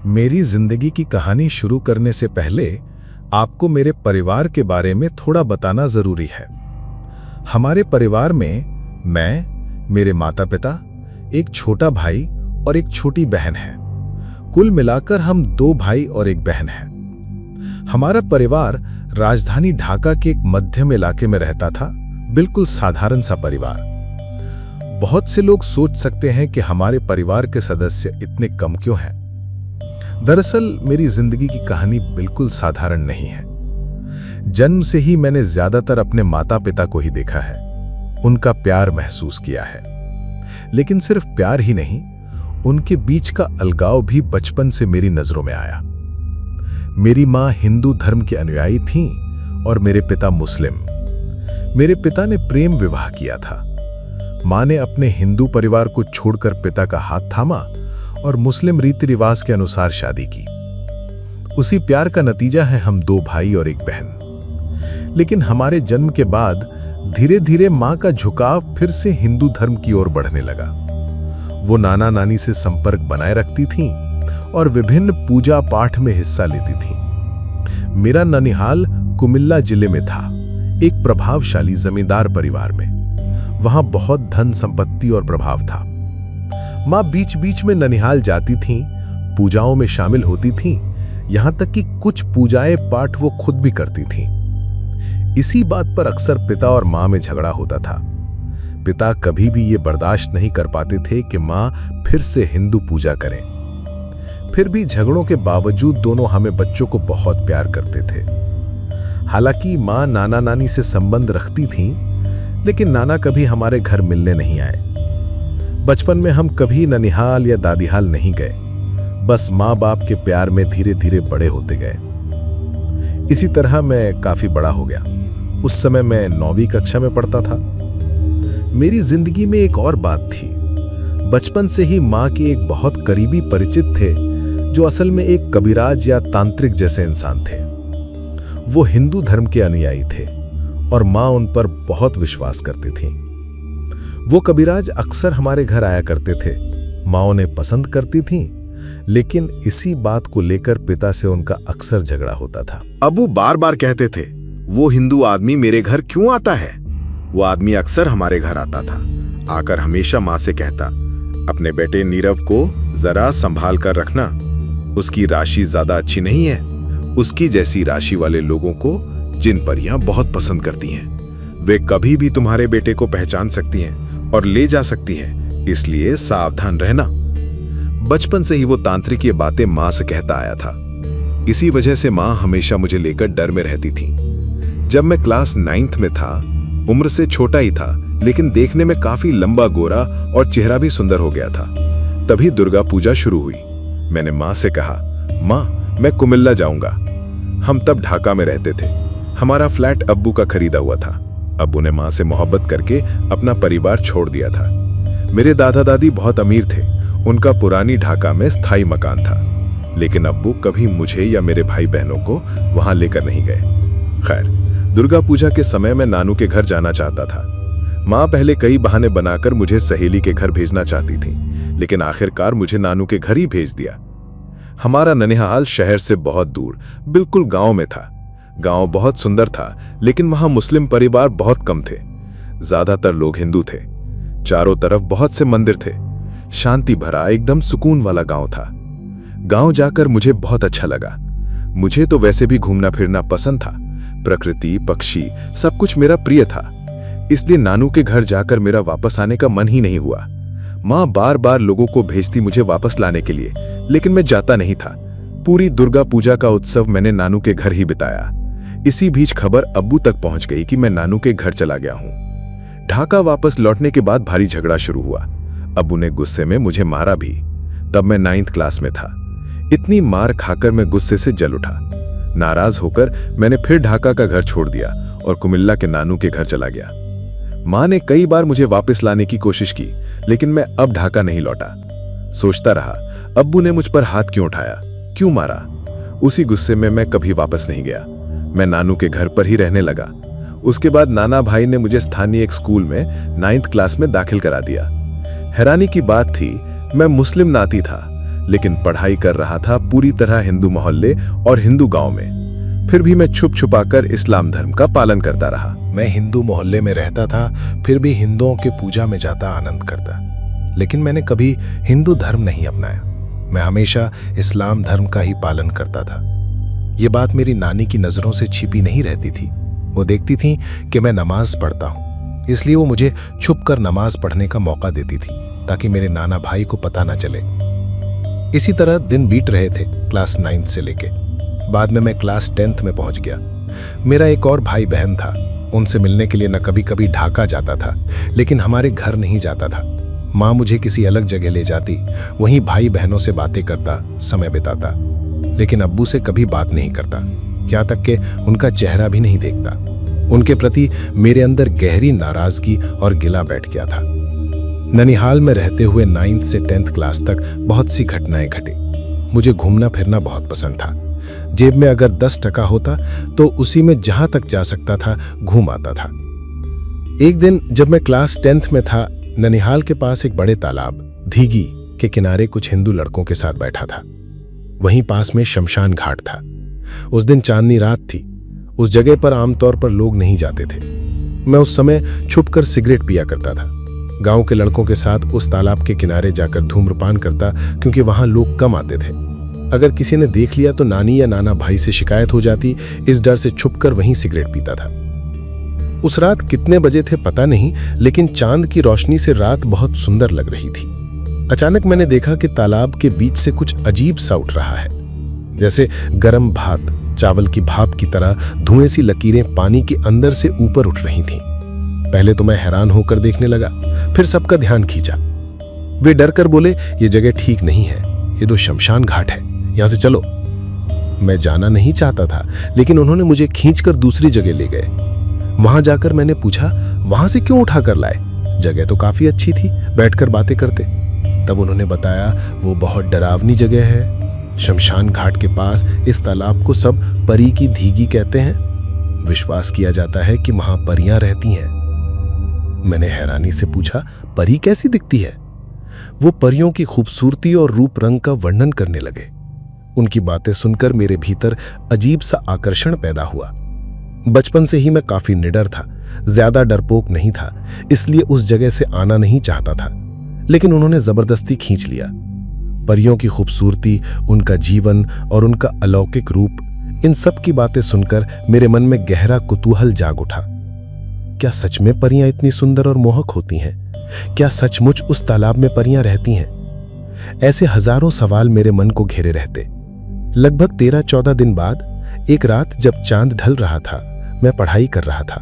मेरी जिंदगी की कहानी शुरू करने से पहले आपको मेरे परिवार के बारे में थोड़ा बताना जरूरी है। हमारे परिवार में मैं, मेरे माता पिता, एक छोटा भाई और एक छोटी बहन है। कुल मिलाकर हम 2 भाई और एक बहन हैं। हमारा परिवार राजधानी ढाका के एक मध्यम इलाके में रहता था, बिल्कुल साधारण सा परिवार। बहुत से लोग सोच सकते हैं कि हमारे परिवार के सदस्य इतने कम क्यों हैं। दरअसल मेरी जिंदगी की कहानी बिल्कुल साधारण नहीं है। जन्म से ही मैंने ज्यादातर अपने माता पिता को ही देखा है, उनका प्यार महसूस किया है। लेकिन सिर्फ प्यार ही नहीं, उनके बीच का अलगाव भी बचपन से मेरी नजरों में आया। मेरी मां हिंदू धर्म के अनुयायी थीं और मेरे पिता मुस्लिम। मेरे पिता ने प्रेम विवाह किया था। मां ने अपने हिंदू परिवार को छोड़कर पिता का हाथ थामा और मुस्लिम रीति रिवाज के अनुसार शादी की। उसी प्यार का नतीजा है हम 2 भाई और एक बहन। लेकिन हमारे जन्म के बाद धीरे धीरे मां का झुकाव फिर से हिंदू धर्म की ओर बढ़ने लगा। वो नाना नानी से संपर्क बनाए रखती थीं और विभिन्न पूजा पाठ में हिस्सा लेती थीं। मेरा ननिहाल कुमिल्ला जिले में था, एक प्रभावशाली जमींदार परिवार में। वहां बहुत धन संपत्ति और प्रभाव था। मां बीच बीच में ननिहाल जाती थीं, पूजाओं में शामिल होती थीं, यहां तक कि कुछ पूजाएं पाठ वो खुद भी करती थीं। इसी बात पर अक्सर पिता और मां में झगड़ा होता था। पिता कभी भी ये बर्दाश्त नहीं कर पाते थे कि मां फिर से हिंदू पूजा करें। फिर भी झगड़ों के बावजूद दोनों हमें बच्चों को बहुत प्यार करते थे। हालांकि मां नाना नानी से संबंध रखती थीं, लेकिन नाना कभी हमारे घर मिलने नहीं आए। बचपन में हम कभी ननिहाल या दादीहाल नहीं गए, बस माँ बाप के प्यार में धीरे धीरे बड़े होते गए। इसी तरह मैं काफी बड़ा हो गया। उस समय मैं 9वीं कक्षा में पढ़ता था। मेरी जिंदगी में एक और बात थी। बचपन से ही माँ के एक बहुत करीबी परिचित थे, जो असल में एक कबीराज या तांत्रिक जैसे इंसान थे। वो हिंदू धर्म के अनुयायी थे और माँ उन पर बहुत विश्वास करती थी। वो कबीराज अक्सर हमारे घर आया करते थे। माँ उन्हें पसंद करती थीं, लेकिन इसी बात को लेकर पिता से उनका अक्सर झगड़ा होता था। अबू बार बार कहते थे, वो हिंदू आदमी मेरे घर क्यों आता है। वो आदमी अक्सर हमारे घर आता था, आकर हमेशा माँ से कहता, अपने बेटे नीरव को जरा संभाल कर रखना, उसकी राशि ज्यादा अच्छी नहीं है। उसकी जैसी राशि वाले लोगों को जिन परियां बहुत पसंद करती हैं, वे कभी भी तुम्हारे बेटे को पहचान सकती हैं और ले जा सकती हैं, इसलिए सावधान रहना। बचपन से ही वो तांत्रिक ये बातें मां से कहता आया था। इसी वजह से मां हमेशा मुझे लेकर डर में रहती थी। जब मैं क्लास 9th में था, उम्र से छोटा ही था, लेकिन देखने में काफी लंबा गोरा और चेहरा भी सुंदर हो गया था। तभी दुर्गा पूजा शुरू हुई। मैंने मां से कहा, मां मैं कुमिल्ला जाऊंगा। हम तब ढाका में रहते थे। हमारा फ्लैट अब्बू का खरीदा हुआ था। अब्बू ने मां से मोहब्बत करके अपना परिवार छोड़ दिया था। मेरे दादा दादी बहुत अमीर थे, उनका पुरानी ढाका में स्थायी मकान था, लेकिन अब्बू कभी मुझे या मेरे भाई बहनों को वहां लेकर नहीं गए। खैर, दुर्गा पूजा के समय मैं नानू के घर जाना चाहता था। मां पहले कई बहाने बनाकर मुझे सहेली के घर भेजना चाहती थी, लेकिन आखिरकार मुझे नानू के घर ही भेज दिया। हमारा ननिहाल शहर से बहुत दूर, बिल्कुल गांव में था। गांव बहुत सुंदर था, लेकिन वहां मुस्लिम परिवार बहुत कम थे। ज्यादातर लोग हिंदू थे। चारों तरफ बहुत से मंदिर थे। शांति भरा, एकदम सुकून वाला गांव था। गांव जाकर मुझे बहुत अच्छा लगा। मुझे तो वैसे भी घूमना फिरना पसंद था। प्रकृति, पक्षी, सब कुछ मेरा प्रिय था। इसलिए नानू के घर जाकर मेरा वापस आने का मन ही नहीं हुआ। मां बार बार लोगों को भेजती मुझे वापस लाने के लिए, लेकिन मैं जाता नहीं था। पूरी दुर्गा पूजा का उत्सव मैंने नानू के घर ही बिताया। इसी बीच खबर अब्बू तक पहुंच गई कि मैं नानू के घर चला गया हूं। ढाका वापस लौटने के बाद भारी झगड़ा शुरू हुआ। अब्बू ने गुस्से में मुझे मारा भी। तब मैं 9th क्लास में था। इतनी मार खाकर मैं गुस्से से जल उठा। नाराज होकर मैंने फिर ढाका का घर छोड़ दिया और कुमिल्ला के नानू के घर चला गया। मां ने कई बार मुझे वापस लाने की कोशिश की, लेकिन मैं अब ढाका नहीं लौटा। सोचता रहा, अब्बू ने मुझ पर हाथ क्यों उठाया, क्यों मारा। उसी गुस्से में मैं कभी वापस नहीं गया। मैं नानू के घर पर ही रहने लगा। उसके बाद नाना भाई ने मुझे स्थानीय एक स्कूल में 9th क्लास में दाखिल करा दिया। हैरानी की बात थी, मैं मुस्लिम नाती था, लेकिन पढ़ाई कर रहा था पूरी तरह हिंदू मोहल्ले और हिंदू गांव में। फिर भी मैं छुप छुपाकर इस्लाम धर्म का पालन करता रहा। मैं हिंदू मोहल्ले में रहता था, फिर भी हिंदुओं के पूजा में जाता आनंद करता, लेकिन मैंने कभी हिंदू धर्म नहीं अपनाया। मैं हमेशा इस्लाम धर्म का ही पालन करता था। ये बात मेरी नानी की नज़रों से छिपी नहीं रहती थी। वो देखती थी कि मैं नमाज पढ़ता हूँ, इसलिए वो मुझे छुपकर नमाज पढ़ने का मौका देती थी ताकि मेरे नाना भाई को पता ना चले। इसी तरह दिन बीत रहे थे, क्लास 9 से लेके। बाद में मैं क्लास 10th में पहुंच गया। मेरा एक और भाई बहन था। उनसे मिलने के लिए न कभी कभी ढाका जाता था, लेकिन हमारे घर नहीं जाता था। माँ मुझे किसी अलग जगह ले जाती, वहीं भाई बहनों से बातें करता समय बिताता, लेकिन अब्बू से कभी बात नहीं करता, यहाँ तक कि उनका चेहरा भी नहीं देखता। उनके प्रति मेरे अंदर गहरी नाराजगी और गिला बैठ गया था। ननिहाल में रहते हुए 9th से 10th क्लास तक बहुत सी घटनाएं घटी। मुझे घूमना फिरना बहुत पसंद था। जेब में अगर 10 टका होता तो उसी में जहां तक जा सकता था घूम आता था। एक दिन जब मैं क्लास 10th में था, ननिहाल के पास एक बड़े तालाब धीगी के किनारे कुछ हिंदू लड़कों के साथ बैठा था। वहीं पास में शमशान घाट था। उस दिन चांदनी रात थी। उस जगह पर आमतौर पर लोग नहीं जाते थे। मैं उस समय छुपकर सिगरेट पिया करता था। गांव के लड़कों के साथ उस तालाब के किनारे जाकर धूम्रपान करता, क्योंकि वहां लोग कम आते थे। अगर किसी ने देख लिया तो नानी या नाना भाई से शिकायत हो जाती। इस डर से छुपकर वहीं सिगरेट पीता था। उस रात कितने बजे थे पता नहीं, लेकिन चांद की रोशनी से रात बहुत सुंदर लग रही थी। अचानक मैंने देखा कि तालाब के बीच से कुछ अजीब सा उठ रहा है, जैसे गर्म भात चावल की भाप की तरह धुएं सी लकीरें पानी के अंदर से ऊपर उठ रही थीं। पहले तो मैं हैरान होकर देखने लगा, फिर सबका ध्यान खींचा। वे डर कर बोले, ये जगह ठीक नहीं है, ये तो शमशान घाट है, यहां से चलो। मैं जाना नहीं चाहता था, लेकिन उन्होंने मुझे खींचकर दूसरी जगह ले गए। वहां जाकर मैंने पूछा, वहां से क्यों उठाकर लाए? जगह तो काफी अच्छी थी, बैठकर बातें करते। तब उन्होंने बताया, वो बहुत डरावनी जगह है। शमशान घाट के पास इस तालाब को सब परी की धीगी कहते हैं। विश्वास किया जाता है कि वहां परियां रहती हैं। मैंने हैरानी से पूछा, परी कैसी दिखती है? वो परियों की खूबसूरती और रूप रंग का वर्णन करने लगे। उनकी बातें सुनकर मेरे भीतर अजीब सा आकर्षण पैदा हुआ। बचपन से ही मैं काफी निडर था, ज्यादा डरपोक नहीं था, इसलिए उस जगह से आना नहीं चाहता था, लेकिन उन्होंने जबरदस्ती खींच लिया। परियों की खूबसूरती, उनका जीवन और उनका अलौकिक रूप, इन सब की बातें सुनकर मेरे मन में गहरा कुतूहल जाग उठा। क्या सच में परियां इतनी सुंदर और मोहक होती हैं? क्या सचमुच उस तालाब में परियां रहती हैं? ऐसे हजारों सवाल मेरे मन को घेरे रहते। लगभग 13-14 दिन बाद एक रात जब चांद ढल रहा था, मैं पढ़ाई कर रहा था।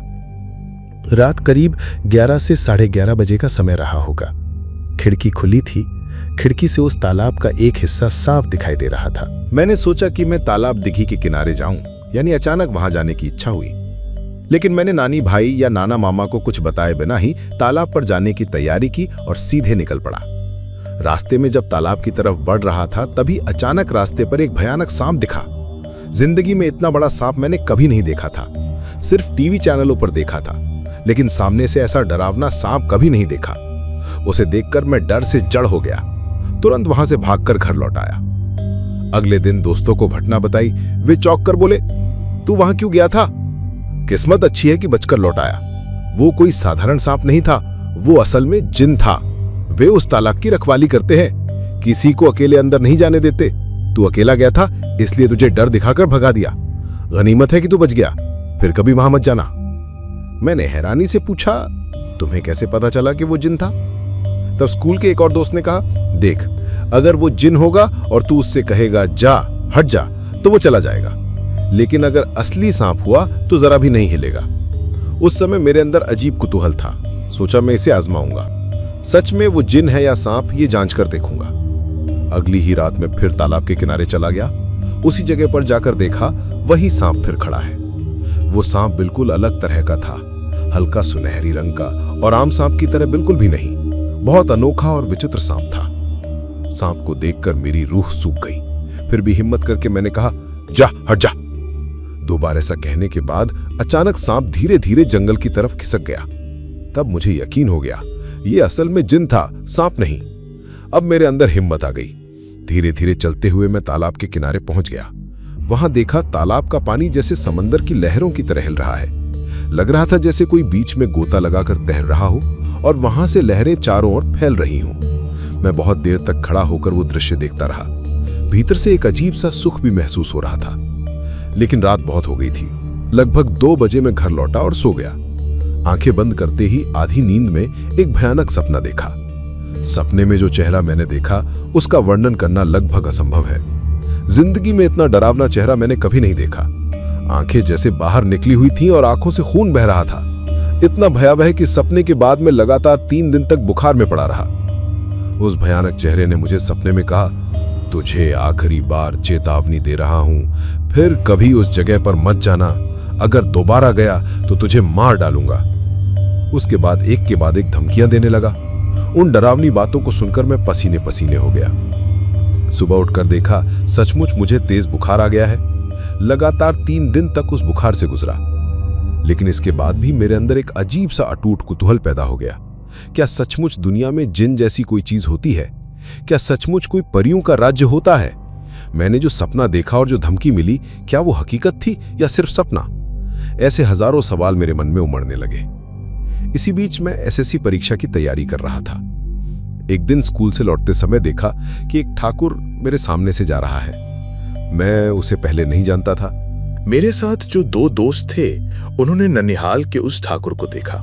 रात करीब 11 से 11:30 बजे का समय रहा होगा। खिड़की खुली थी। खिड़की से उस तालाब का एक हिस्सा साफ दिखाई दे रहा था। मैंने सोचा कि मैं तालाब दिघी के किनारे जाऊं, यानी अचानक वहां जाने की इच्छा हुई। लेकिन मैंने नानी भाई या नाना मामा को कुछ बताए बिना ही तालाब पर जाने की तैयारी की और सीधे निकल पड़ा। रास्ते में जब तालाब की तरफ बढ़ रहा था, तभी अचानक रास्ते पर एक भयानक सांप दिखा। जिंदगी में इतना बड़ा सांप मैंने कभी नहीं देखा था, सिर्फ टीवी चैनलों पर देखा था, लेकिन सामने से ऐसा डरावना सांप कभी नहीं देखा। उसे देखकर मैं डर से जड़ हो गया। तुरंत वहां से भागकर घर लौट आया। अगले दिन दोस्तों को घटना बताई। वे चौंक कर बोले, तू वहां क्यों गया था? किस्मत अच्छी है कि बचकर लौट आया। वो कोई साधारण सांप नहीं था, वो असल में जिन था। वे उस तालाब की रखवाली करते हैं, किसी को अकेले अंदर नहीं जाने देते। तू अकेला गया था, इसलिए तुझे डर दिखाकर भगा दिया। गनीमत है कि तू बच गया, फिर कभी वहां मत जाना। मैंने हैरानी से पूछा, तुम्हें कैसे पता चला कि वो जिन था? तब स्कूल के एक और दोस्त ने कहा, देख, अगर वो जिन होगा और तू उससे कहेगा जा, हट जा, तो वो चला जाएगा, लेकिन अगर असली सांप हुआ तो जरा भी नहीं हिलेगा। उस समय मेरे अंदर अजीब कुतूहल था। सोचा मैं इसे आजमाऊंगा। सच में वो जिन है या सांप, ये जांच कर देखूंगा। अगली ही रात में फिर तालाब के किनारे चला गया। उसी जगह पर जाकर देखा, वही सांप फिर खड़ा है। वो सांप बिल्कुल अलग तरह का था, हल्का सुनहरी रंग का, और आम सांप की तरह बिल्कुल भी नहीं। बहुत अनोखा और विचित्र सांप था। सांप को देखकर मेरी रूह सूख गई। फिर भी हिम्मत करके मैंने कहा, जा, हट जा। 2 बार ऐसा कहने के बाद अचानक सांप धीरे धीरे जंगल की तरफ खिसक गया। तब मुझे यकीन हो गया, ये असल में जिन था, सांप नहीं। अब मेरे अंदर हिम्मत आ गई। धीरे धीरे चलते हुए मैं तालाब के किनारे पहुंच गया। वहां देखा तालाब का पानी जैसे समंदर की लहरों की तरह हिल रहा है। लग रहा था जैसे कोई बीच में गोता लगाकर तैर रहा हो और वहां से लहरें चारों ओर फैल रही हों। मैं बहुत देर तक खड़ा होकर वो दृश्य देखता रहा। भीतर से एक अजीब सा सुख भी महसूस हो रहा था। लेकिन रात बहुत हो गई थी। लगभग 2 बजे मैं घर लौटा और सो गया। आंखें बंद करते ही आधी नींद में एक भयानक सपना देखा। सपने में जो चेहरा मैंने देखा उसका वर्णन करना लगभग असंभव है। जिंदगी में इतना डरावना चेहरा मैंने कभी नहीं देखा। आंखें जैसे बाहर निकली हुई थीं और आंखों से खून बह रहा था। इतना भयावह कि सपने के बाद मैं लगातार 3 दिन तक बुखार में पड़ा रहा। उस भयानक चेहरे ने मुझे सपने में कहा, तुझे आखिरी बार चेतावनी दे रहा हूं, फिर कभी उस जगह पर मत जाना। अगर दोबारा गया तो तुझे मार डालूंगा। उसके बाद एक के बाद एक धमकियां देने लगा। उन डरावनी बातों को सुनकर मैं पसीने पसीने हो गया। सुबह उठकर देखा सचमुच मुझे तेज बुखार आ गया है। लगातार 3 दिन तक उस बुखार से गुजरा। लेकिन इसके बाद भी मेरे अंदर एक अजीब सा अटूट कुतूहल पैदा हो गया। क्या सचमुच दुनिया में जिन जैसी कोई चीज होती है? क्या सचमुच कोई परियों का राज्य होता है? मैंने जो सपना देखा और जो धमकी मिली, क्या वो हकीकत थी या सिर्फ सपना? ऐसे हजारों सवाल मेरे मन में उमड़ने लगे। इसी बीच मैं एसएससी परीक्षा की तैयारी कर रहा था। एक दिन स्कूल से लौटते समय देखा कि एक ठाकुर मेरे सामने से जा रहा है। मैं उसे पहले नहीं जानता था। मेरे साथ जो 2 दोस्त थे उन्होंने ननिहाल के उस ठाकुर को देखा।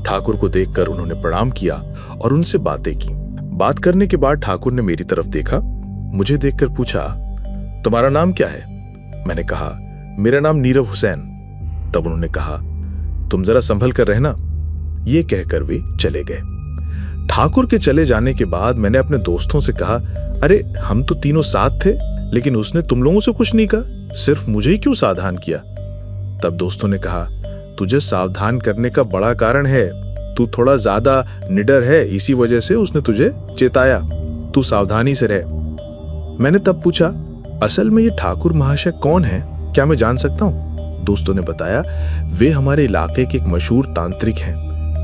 ठाकुर को देखकर उन्होंने प्रणाम किया और उनसे बातें की। बात करने के बाद ठाकुर ने मेरी तरफ देखा, मुझे देखकर पूछा, तुम्हारा नाम क्या है? मैंने कहा, मेरा नाम नीरव हुसैन। तब उन्होंने कहा, तुम जरा संभल कर रहना। ये कहकर वे चले गए। ठाकुर के चले जाने के बाद मैंने अपने दोस्तों से कहा, अरे हम तो तीनों साथ थे, लेकिन उसने तुम लोगों से कुछ नहीं कहा, सिर्फ मुझे ही क्यों सावधान किया? तब दोस्तों ने कहा, तुझे सावधान करने का बड़ा कारण है, तू थोड़ा ज्यादा निडर है, इसी वजह से उसने तुझे चेताया, तू सावधानी से रह। मैंने तब पूछा, असल में ये ठाकुर महाशय कौन है, क्या मैं जान सकता हूं? दोस्तों ने बताया, वे हमारे इलाके के एक मशहूर तांत्रिक हैं,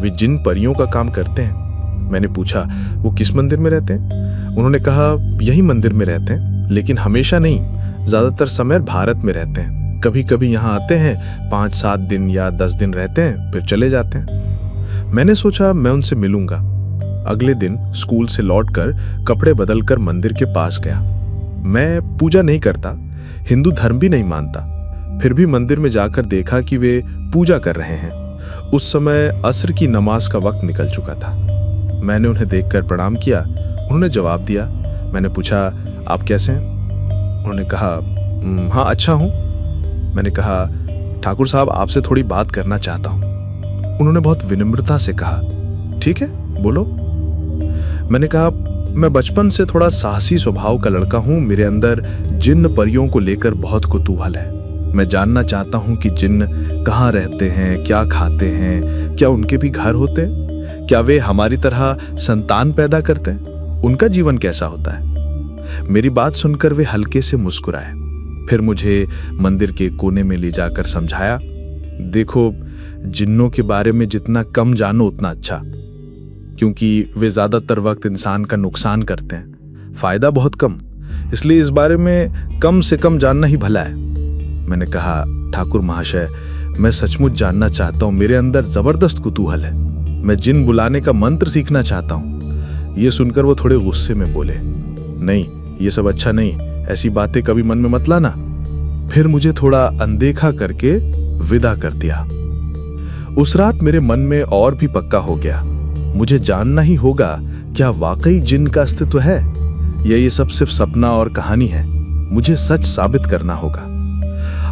वे जिन परियों का काम करते हैं। मैंने पूछा, वो किस मंदिर में रहते हैं? उन्होंने कहा, यही मंदिर में रहते हैं, लेकिन हमेशा नहीं, ज्यादातर समय भारत में रहते हैं। कभी कभी यहाँ आते हैं, 5-7 दिन या 10 दिन रहते हैं, फिर चले जाते हैं। मैंने सोचा मैं उनसे मिलूंगा। अगले दिन स्कूल से लौटकर कपड़े बदलकर मंदिर के पास गया। मैं पूजा नहीं करता, हिंदू धर्म भी नहीं मानता, फिर भी मंदिर में जाकर देखा कि वे पूजा कर रहे हैं। उस समय असर की नमाज का वक्त निकल चुका था। मैंने उन्हें देखकर प्रणाम किया। उन्होंने जवाब दिया। मैंने पूछा, आप कैसे हैं? उन्होंने कहा, हाँ अच्छा हूं। मैंने कहा, ठाकुर साहब आपसे थोड़ी बात करना चाहता हूं। उन्होंने बहुत विनम्रता से कहा, ठीक है बोलो। मैंने कहा, मैं बचपन से थोड़ा साहसी स्वभाव का लड़का हूं, मेरे अंदर जिन्न परियों को लेकर बहुत कुतूहल है। मैं जानना चाहता हूं कि जिन्न कहाँ रहते हैं, क्या खाते हैं, क्या उनके भी घर होते हैं, क्या वे हमारी तरह संतान पैदा करते हैं, उनका जीवन कैसा होता है। मेरी बात सुनकर वे हल्के से मुस्कुराए। फिर मुझे मंदिर के कोने में ले जाकर समझाया, देखो जिन्नों के बारे में जितना कम जानो उतना अच्छा, क्योंकि वे ज्यादातर वक्त इंसान का नुकसान करते हैं, फायदा बहुत कम, इसलिए इस बारे में कम से कम जानना ही भला है। मैंने कहा, ठाकुर महाशय मैं सचमुच जानना चाहता हूँ, मेरे अंदर जबरदस्त कुतूहल है, मैं जिन बुलाने का मंत्र सीखना चाहता हूँ। ये सुनकर वो थोड़े गुस्से में बोले, नहीं ये सब अच्छा नहीं, ऐसी बातें कभी मन में मत लाना। फिर मुझे थोड़ा अनदेखा करके विदा कर दिया। उस रात मेरे मन में और भी पक्का हो गया, मुझे जानना ही होगा क्या वाकई जिन का अस्तित्व है या ये सब सिर्फ सपना और कहानी है। मुझे सच साबित करना होगा।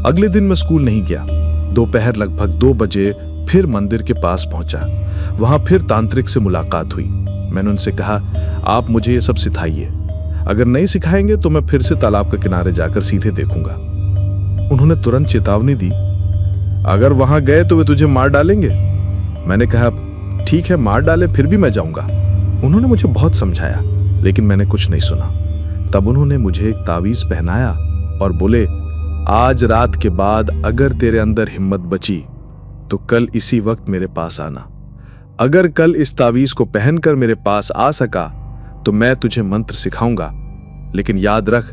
अगले दिन मैं स्कूल नहीं गया। दोपहर लगभग 2 बजे फिर मंदिर के पास पहुंचा। वहां फिर तांत्रिक से मुलाकात हुई। मैंने उनसे कहा, आप मुझे ये सब सिखाइए, अगर नहीं सिखाएंगे तो मैं फिर से तालाब के किनारे जाकर सीधे देखूंगा। उन्होंने तुरंत चेतावनी दी, अगर वहां गए तो वे तुझे मार डालेंगे। मैंने कहा, ठीक है मार डालें, फिर भी मैं जाऊंगा। उन्होंने मुझे बहुत समझाया, लेकिन मैंने कुछ नहीं सुना। तब उन्होंने मुझे एक तावीज पहनाया और बोले, आज रात के बाद अगर तेरे अंदर हिम्मत बची तो कल इसी वक्त मेरे पास आना। अगर कल इस तावीज को पहनकर मेरे पास आ सका तो मैं तुझे मंत्र सिखाऊंगा, लेकिन याद रख,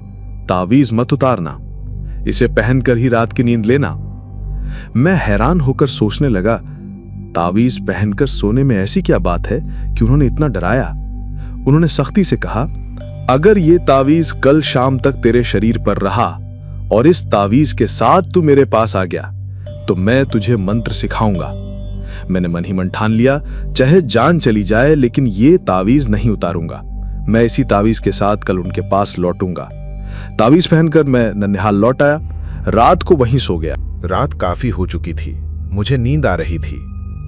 तावीज मत उतारना, इसे पहनकर ही रात की नींद लेना। मैं हैरान होकर सोचने लगा, तावीज पहनकर सोने में ऐसी क्या बात है कि उन्होंने इतना डराया। उन्होंने सख्ती से कहा, अगर ये तावीज कल शाम तक तेरे शरीर पर रहा और इस तावीज के साथ तू मेरे पास आ गया तो मैं तुझे मंत्र सिखाऊंगा। मैंने मन ही मन ठान लिया, चाहे जान चली जाए लेकिन ये तावीज नहीं उतारूंगा। मैं इसी तावीज के साथ कल उनके पास लौटूंगा। तावीज पहनकर मैं ननिहाल लौट आया। रात को वहीं सो गया। रात काफी हो चुकी थी, मुझे नींद आ रही थी।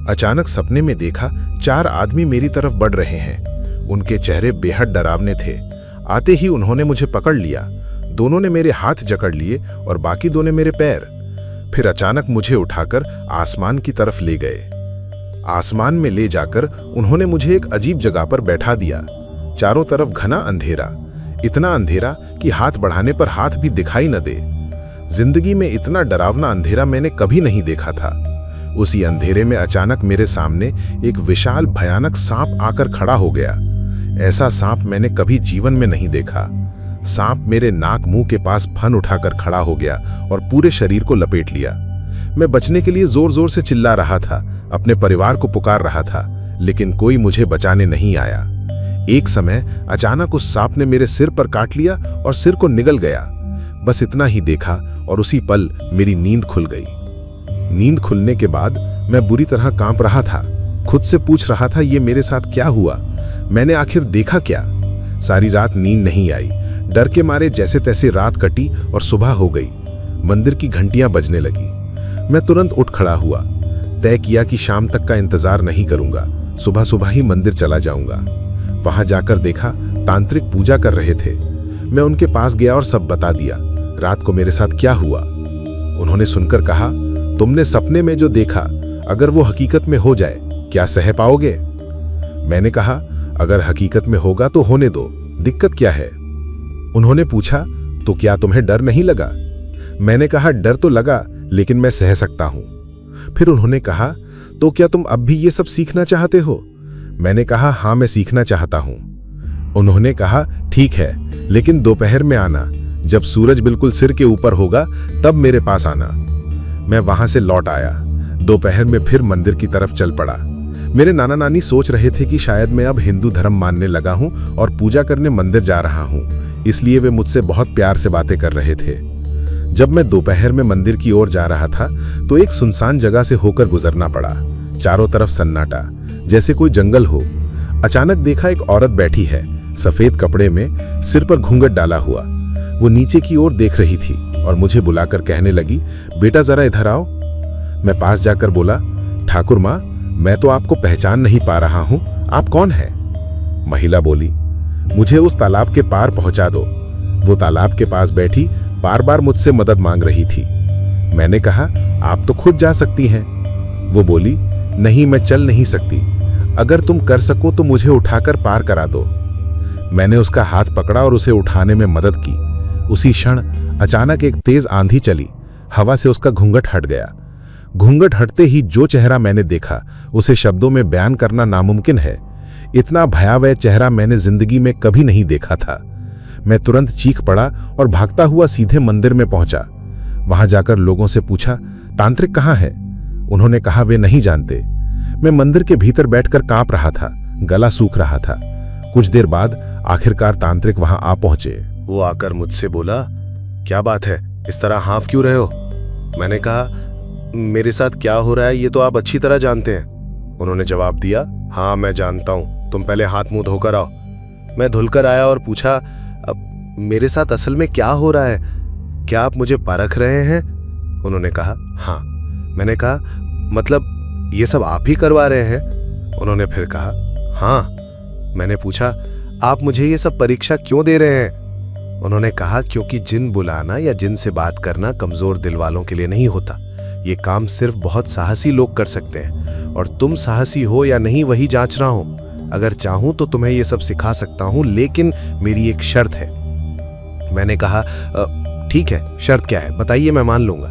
अचानक सपने में देखा 4 आदमी मेरी तरफ बढ़ रहे हैं। उनके चेहरे बेहद डरावने थे। आते ही उन्होंने मुझे पकड़ लिया। दोनों ने मेरे हाथ जकड़ लिए और बाकी 2 ने मेरे पैर। फिर अचानक मुझे उठाकर आसमान की तरफ ले गए। आसमान में ले जाकर उन्होंने मुझे एक अजीब जगह पर बैठा दिया। चारों तरफ घना अंधेरा, इतना अंधेरा कि हाथ बढ़ाने पर हाथ भी दिखाई न दे। जिंदगी में इतना डरावना अंधेरा मैंने कभी नहीं देखा था। उसी अंधेरे में अचानक मेरे सामने एक विशाल भयानक सांप आकर खड़ा हो गया। ऐसा सांप मैंने कभी जीवन में नहीं देखा। सांप मेरे नाक मुंह के पास फन उठाकर खड़ा हो गया और पूरे शरीर को लपेट लिया। मैं बचने के लिए जोर जोर से चिल्ला रहा था, अपने परिवार को पुकार रहा था, लेकिन कोई मुझे बचाने नहीं आया। एक समय अचानक उस सांप ने मेरे सिर पर काट लिया और सिर को निगल गया। बस इतना ही देखा और उसी पल मेरी नींद खुल गई। नींद खुलने के बाद मैं बुरी तरह कांप रहा था। खुद से पूछ रहा था, ये मेरे साथ क्या हुआ? मैंने आखिर देखा क्या? सारी रात नींद नहीं आई। डर के मारे जैसे तैसे रात कटी और सुबह हो गई। मंदिर की घंटियां बजने लगी। मैं तुरंत उठ खड़ा हुआ। तय किया कि शाम तक का इंतजार नहीं करूंगा, सुबह सुबह ही मंदिर चला जाऊंगा। वहां जाकर देखा तांत्रिक पूजा कर रहे थे। मैं उनके पास गया और सब बता दिया, रात को मेरे साथ क्या हुआ। उन्होंने सुनकर कहा, तुमने सपने में जो देखा अगर वो हकीकत में हो जाए क्या सह पाओगे? मैंने कहा, अगर हकीकत में होगा तो होने दो, दिक्कत क्या है? उन्होंने पूछा, तो क्या तुम्हें डर नहीं लगा? मैंने कहा, डर तो लगा लेकिन मैं सह सकता हूं। फिर उन्होंने कहा, तो क्या तुम अब भी ये सब सीखना चाहते हो? मैंने कहा, हां मैं सीखना चाहता हूं। उन्होंने कहा, ठीक है, लेकिन दोपहर में आना, जब सूरज बिल्कुल सिर के ऊपर होगा तब मेरे पास आना। मैं वहां से लौट आया। दोपहर में फिर मंदिर की तरफ चल पड़ा। मेरे नाना नानी सोच रहे थे कि शायद मैं अब हिंदू धर्म मानने लगा हूं और पूजा करने मंदिर जा रहा हूं, इसलिए वे मुझसे बहुत प्यार से बातें कर रहे थे। जब मैं दोपहर में मंदिर की ओर जा रहा था तो एक सुनसान जगह से होकर गुजरना पड़ा। चारों तरफ सन्नाटा, जैसे कोई जंगल हो। अचानक देखा एक औरत बैठी है, सफेद कपड़े में, सिर पर घूंघट डाला हुआ। वो नीचे की ओर देख रही थी और मुझे बुलाकर कहने लगी, बेटा जरा इधर आओ। मैं पास जाकर बोला, ठाकुर माँ, मैं तो आपको पहचान नहीं पा रहा हूं, आप कौन हैं? महिला बोली, मुझे उस तालाब के पार पहुंचा दो। वो तालाब के पास बैठी बार बार मुझसे मदद मांग रही थी। मैंने कहा, आप तो खुद जा सकती हैं। वो बोली, नहीं मैं चल नहीं सकती, अगर तुम कर सको तो मुझे उठाकर पार करा दो। मैंने उसका हाथ पकड़ा और उसे उठाने में मदद की। उसी क्षण अचानक एक तेज आंधी चली, हवा से उसका घूंघट हट गया। घूंघट हटते ही जो चेहरा मैंने देखा उसे शब्दों में बयान करना नामुमकिन है। इतना भयावह चेहरा मैंने जिंदगी में कभी नहीं देखा था। मैं तुरंत चीख पड़ा और भागता हुआ सीधे मंदिर में पहुंचा। वहां जाकर लोगों से पूछा, तांत्रिक कहाँ है? उन्होंने कहा, वे नहीं जानते। मैं मंदिर के भीतर बैठकर कांप रहा था, गला सूख रहा था। कुछ देर बाद आखिरकार तांत्रिक वहां आ पहुंचे। वो आकर मुझसे बोला, क्या बात है, इस तरह हाँफ क्यों रहे हो? मैंने कहा, मेरे साथ क्या हो रहा है ये तो आप अच्छी तरह जानते हैं। उन्होंने जवाब दिया, हाँ मैं जानता हूं, तुम पहले हाथ मुंह धोकर आओ। मैं धुलकर आया और पूछा, अब मेरे साथ असल में क्या हो रहा है? क्या आप मुझे परख रहे हैं? उन्होंने कहा, हाँ। मैंने कहा, मतलब ये सब आप ही करवा रहे हैं? उन्होंने फिर कहा, हाँ। मैंने पूछा, आप मुझे ये सब परीक्षा क्यों दे रहे हैं? उन्होंने कहा, क्योंकि जिन बुलाना या जिन से बात करना कमजोर दिल वालों के लिए नहीं होता। ये काम सिर्फ बहुत साहसी लोग कर सकते हैं, और तुम साहसी हो या नहीं वही जांच रहा हूं। अगर चाहूं तो तुम्हें ये सब सिखा सकता हूं, लेकिन मेरी एक शर्त है। मैंने कहा, ठीक है, शर्त क्या है बताइए, मैं मान लूंगा।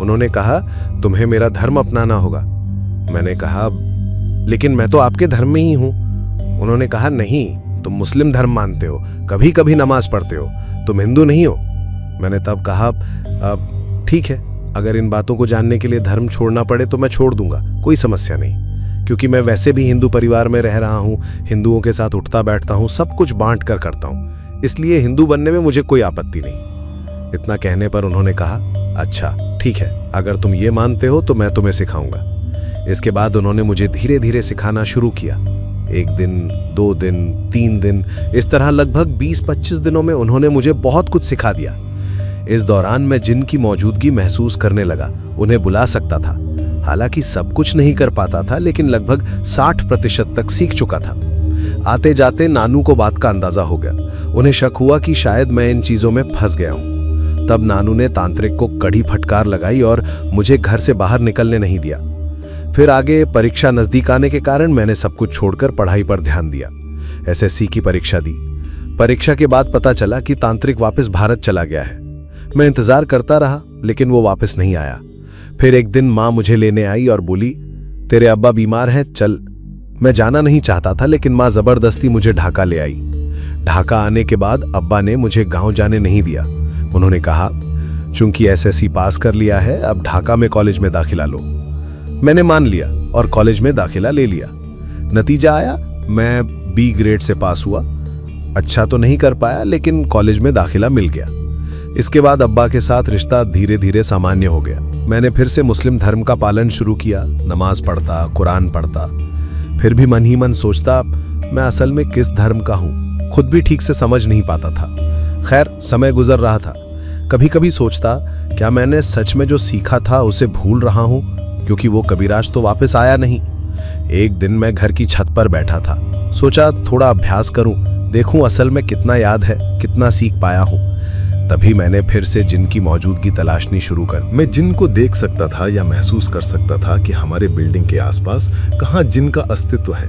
उन्होंने कहा, तुम्हें मेरा धर्म अपनाना होगा। मैंने कहा, लेकिन मैं तो आपके धर्म में ही हूं। उन्होंने कहा, नहीं, तुम मुस्लिम धर्म मानते हो, कभी कभी नमाज पढ़ते हो, तुम हिंदू नहीं हो। मैंने तब कहा, अब ठीक है, अगर इन बातों को जानने के लिए धर्म छोड़ना पड़े तो मैं छोड़ दूंगा, कोई समस्या नहीं, क्योंकि मैं वैसे भी हिंदू परिवार में रह रहा हूँ, हिंदुओं के साथ उठता बैठता हूँ, सब कुछ बांट कर करता हूँ, इसलिए हिंदू बनने में मुझे कोई आपत्ति नहीं। इतना कहने पर उन्होंने कहा, अच्छा ठीक है, अगर तुम ये मानते हो तो मैं तुम्हें सिखाऊंगा। इसके बाद उन्होंने मुझे धीरे धीरे सिखाना शुरू किया। 1 दिन, 2 दिन, 3 दिन, इस तरह लगभग 20-25 दिनों में उन्होंने मुझे बहुत कुछ सिखा दिया। इस दौरान मैं जिन की मौजूदगी महसूस करने लगा, उन्हें बुला सकता था। हालांकि सब कुछ नहीं कर पाता था, लेकिन लगभग 60% तक सीख चुका था। आते जाते नानू को बात का अंदाजा हो गया। उन्हें शक हुआ कि शायद मैं इन चीजों में फंस गया हूं। तब नानू ने तांत्रिक को कड़ी फटकार लगाई और मुझे घर से बाहर निकलने नहीं दिया। फिर आगे परीक्षा नजदीक आने के कारण मैंने सब कुछ छोड़कर पढ़ाई पर ध्यान दिया। SSC की परीक्षा दी। परीक्षा के बाद पता चला कि तांत्रिक वापस भारत चला गया है। मैं इंतजार करता रहा, लेकिन वो वापस नहीं आया। फिर एक दिन माँ मुझे लेने आई और बोली, तेरे अब्बा बीमार हैं, चल। मैं जाना नहीं चाहता था, लेकिन माँ जबरदस्ती मुझे ढाका ले आई। ढाका आने के बाद अब्बा ने मुझे गांव जाने नहीं दिया। उन्होंने कहा, चूंकि SSC पास कर लिया है, अब ढाका में कॉलेज में दाखिला लो। मैंने मान लिया और कॉलेज में दाखिला ले लिया। नतीजा आया, मैं B ग्रेड से पास हुआ। अच्छा तो नहीं कर पाया, लेकिन कॉलेज में दाखिला मिल गया। इसके बाद अब्बा के साथ रिश्ता धीरे धीरे सामान्य हो गया। मैंने फिर से मुस्लिम धर्म का पालन शुरू किया, नमाज पढ़ता, कुरान पढ़ता। फिर भी मन ही मन सोचता, मैं असल में किस धर्म का हूँ, खुद भी ठीक से समझ नहीं पाता था। खैर, समय गुजर रहा था। कभी कभी सोचता, क्या मैंने सच में जो सीखा था उसे भूल रहा हूँ, क्योंकि वो कबीराज तो वापस आया नहीं। एक दिन मैं घर की छत पर बैठा था, सोचा थोड़ा अभ्यास करूं, देखूं असल में कितना याद है, कितना सीख पाया हूं। तभी मैंने फिर से जिन की मौजूदगी तलाशनी शुरू कर दी। मैं जिन को देख सकता था या महसूस कर सकता था कि हमारे बिल्डिंग के आसपास कहाँ जिन का अस्तित्व है,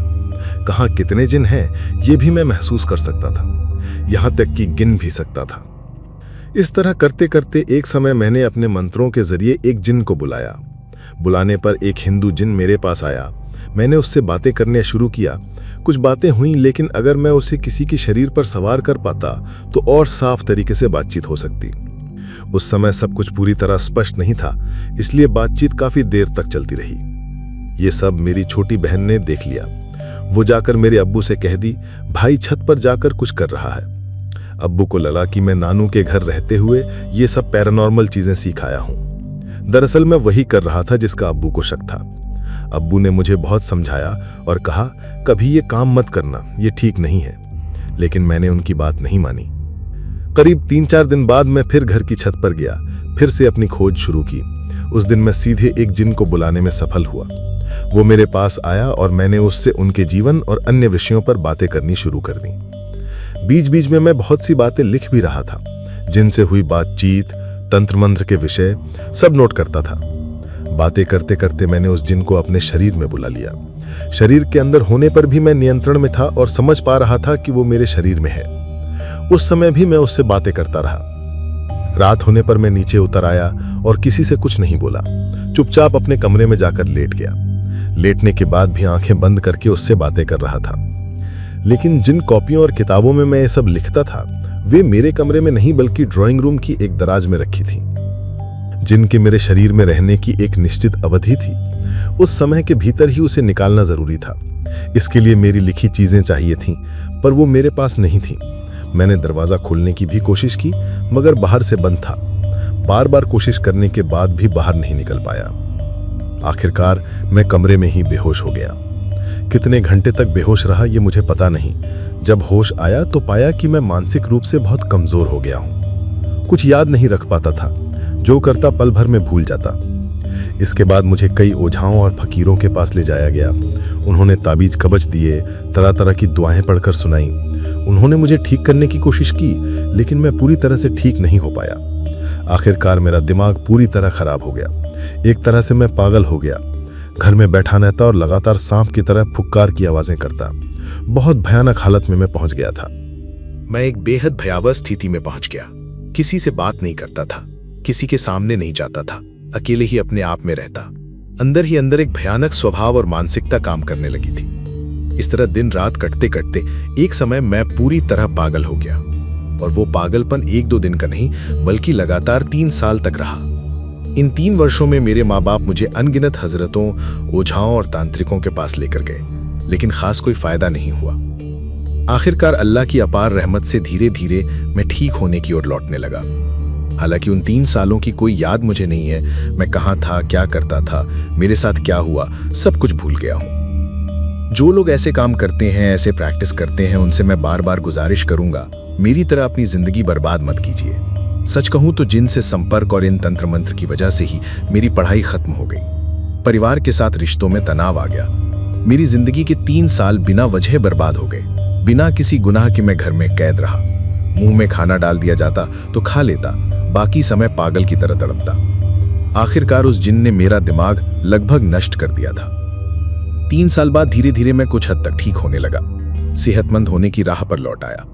कहाँ कितने जिन हैं, ये भी मैं महसूस कर सकता था, यहाँ तक कि गिन भी सकता था। इस तरह करते करते एक समय मैंने अपने मंत्रों के जरिए एक जिन को बुलाया। बुलाने पर एक हिंदू जिन मेरे पास आया। मैंने उससे बातें करने शुरू किया। कुछ बातें हुई, लेकिन अगर मैं उसे किसी के शरीर पर सवार कर पाता तो और साफ तरीके से बातचीत हो सकती। उस समय सब कुछ पूरी तरह स्पष्ट नहीं था, इसलिए बातचीत काफी देर तक चलती रही। ये सब मेरी छोटी बहन ने देख लिया। वो जाकर मेरे अब्बू से कह दी, भाई छत पर जाकर कुछ कर रहा है। अब्बू को लगा कि मैं नानू के घर रहते हुए ये सब पैरानॉर्मल चीजें सीख आया हूं। दरअसल मैं वही कर रहा था जिसका अब्बू को शक था। अब्बू ने मुझे बहुत समझाया और कहा, कभी ये काम मत करना, ये ठीक नहीं है। लेकिन मैंने उनकी बात नहीं मानी। करीब 3-4 दिन बाद मैं फिर घर की छत पर गया, फिर से अपनी खोज शुरू की। उस दिन मैं सीधे एक जिन को बुलाने में सफल हुआ। वो मेरे पास आया और मैंने उससे उनके जीवन और अन्य विषयों पर बातें करनी शुरू कर दी। बीच बीच में मैं बहुत सी बातें लिख भी रहा था, जिनसे हुई बातचीत, तंत्र मंत्र के विषय सब नोट करता था। बातें करते करते मैंने उस जिन को अपने शरीर में बुला लिया। शरीर के अंदर होने पर भी मैं नियंत्रण में था और समझ पा रहा था कि वो मेरे शरीर में है। उस समय भी मैं उससे बातें करता रहा। रात होने पर मैं नीचे उतर आया और किसी से कुछ नहीं बोला, चुपचाप अपने कमरे में जाकर लेट गया। लेटने के बाद भी आंखें बंद करके उससे बातें कर रहा था। लेकिन जिन कॉपियों और किताबों में मैं ये सब लिखता था, वे मेरे कमरे में नहीं बल्कि ड्राइंग रूम की एक दराज में रखी थी। जिनके मेरे शरीर में रहने की एक निश्चित अवधि थी। उस समय के भीतर ही उसे निकालना जरूरी था। इसके लिए मेरी लिखी चीजें चाहिए थीं, पर वो मेरे पास नहीं थीं। मैंने दरवाजा खोलने की भी कोशिश की, मगर बाहर से बंद था। बार बार कोशिश करने के बाद भी बाहर नहीं निकल पाया। आखिरकार मैं कमरे में ही बेहोश हो गया। कितने घंटे तक बेहोश रहा ये मुझे पता नहीं। जब होश आया तो पाया कि मैं मानसिक रूप से बहुत कमजोर हो गया हूं। कुछ याद नहीं रख पाता था, जो करता पल भर में भूल जाता। इसके बाद मुझे कई ओझाओं और फकीरों के पास ले जाया गया। उन्होंने ताबीज कवच दिए, तरह तरह की दुआएं पढ़कर सुनाई। उन्होंने मुझे ठीक करने की कोशिश की, लेकिन मैं पूरी तरह से ठीक नहीं हो पाया। आखिरकार मेरा दिमाग पूरी तरह खराब हो गया। एक तरह से मैं पागल हो गया। घर में बैठा रहता और लगातार सांप की तरह फुक्कार की आवाजें करता। बहुत भयानक हालत में मैं पहुंच गया था। मैं एक बेहद भयावह स्थिति में पहुंच गया। किसी से बात नहीं करता था, किसी के सामने नहीं जाता था, अकेले ही अपने आप में रहता। अंदर ही अंदर एक भयानक स्वभाव और मानसिकता काम करने लगी थी। इस तरह दिन रात कटते कटते एक समय मैं पूरी तरह पागल हो गया, और वो पागलपन 1-2 दिन का नहीं बल्कि लगातार 3 साल तक रहा। इन 3 वर्षों में मेरे माँ बाप मुझे अनगिनत हजरतों, ओझाओं और तांत्रिकों के पास लेकर गए, लेकिन खास कोई फायदा नहीं हुआ। आखिरकार अल्लाह की अपार रहमत से धीरे धीरे मैं ठीक होने की ओर लौटने लगा। हालांकि उन 3 सालों की कोई याद मुझे नहीं है, मैं कहाँ था, क्या करता था, मेरे साथ क्या हुआ, सब कुछ भूल गया हूँ। जो लोग ऐसे काम करते हैं, ऐसे प्रैक्टिस करते हैं, उनसे मैं बार बार गुजारिश करूंगा, मेरी तरह अपनी जिंदगी बर्बाद मत कीजिए। सच कहूं तो जिन से संपर्क और इन तंत्र मंत्र की वजह से ही मेरी पढ़ाई खत्म हो गई। परिवार के साथ रिश्तों में तनाव आ गया। मेरी जिंदगी के 3 साल बिना वजह बर्बाद हो गए। बिना किसी गुनाह के मैं घर में कैद रहा। मुंह में खाना डाल दिया जाता तो खा लेता, बाकी समय पागल की तरह तड़पता। आखिरकार उस जिन ने मेरा दिमाग लगभग नष्ट कर दिया था। 3 साल बाद धीरे धीरे मैं कुछ हद तक ठीक होने लगा, सेहतमंद होने की राह पर लौट आया।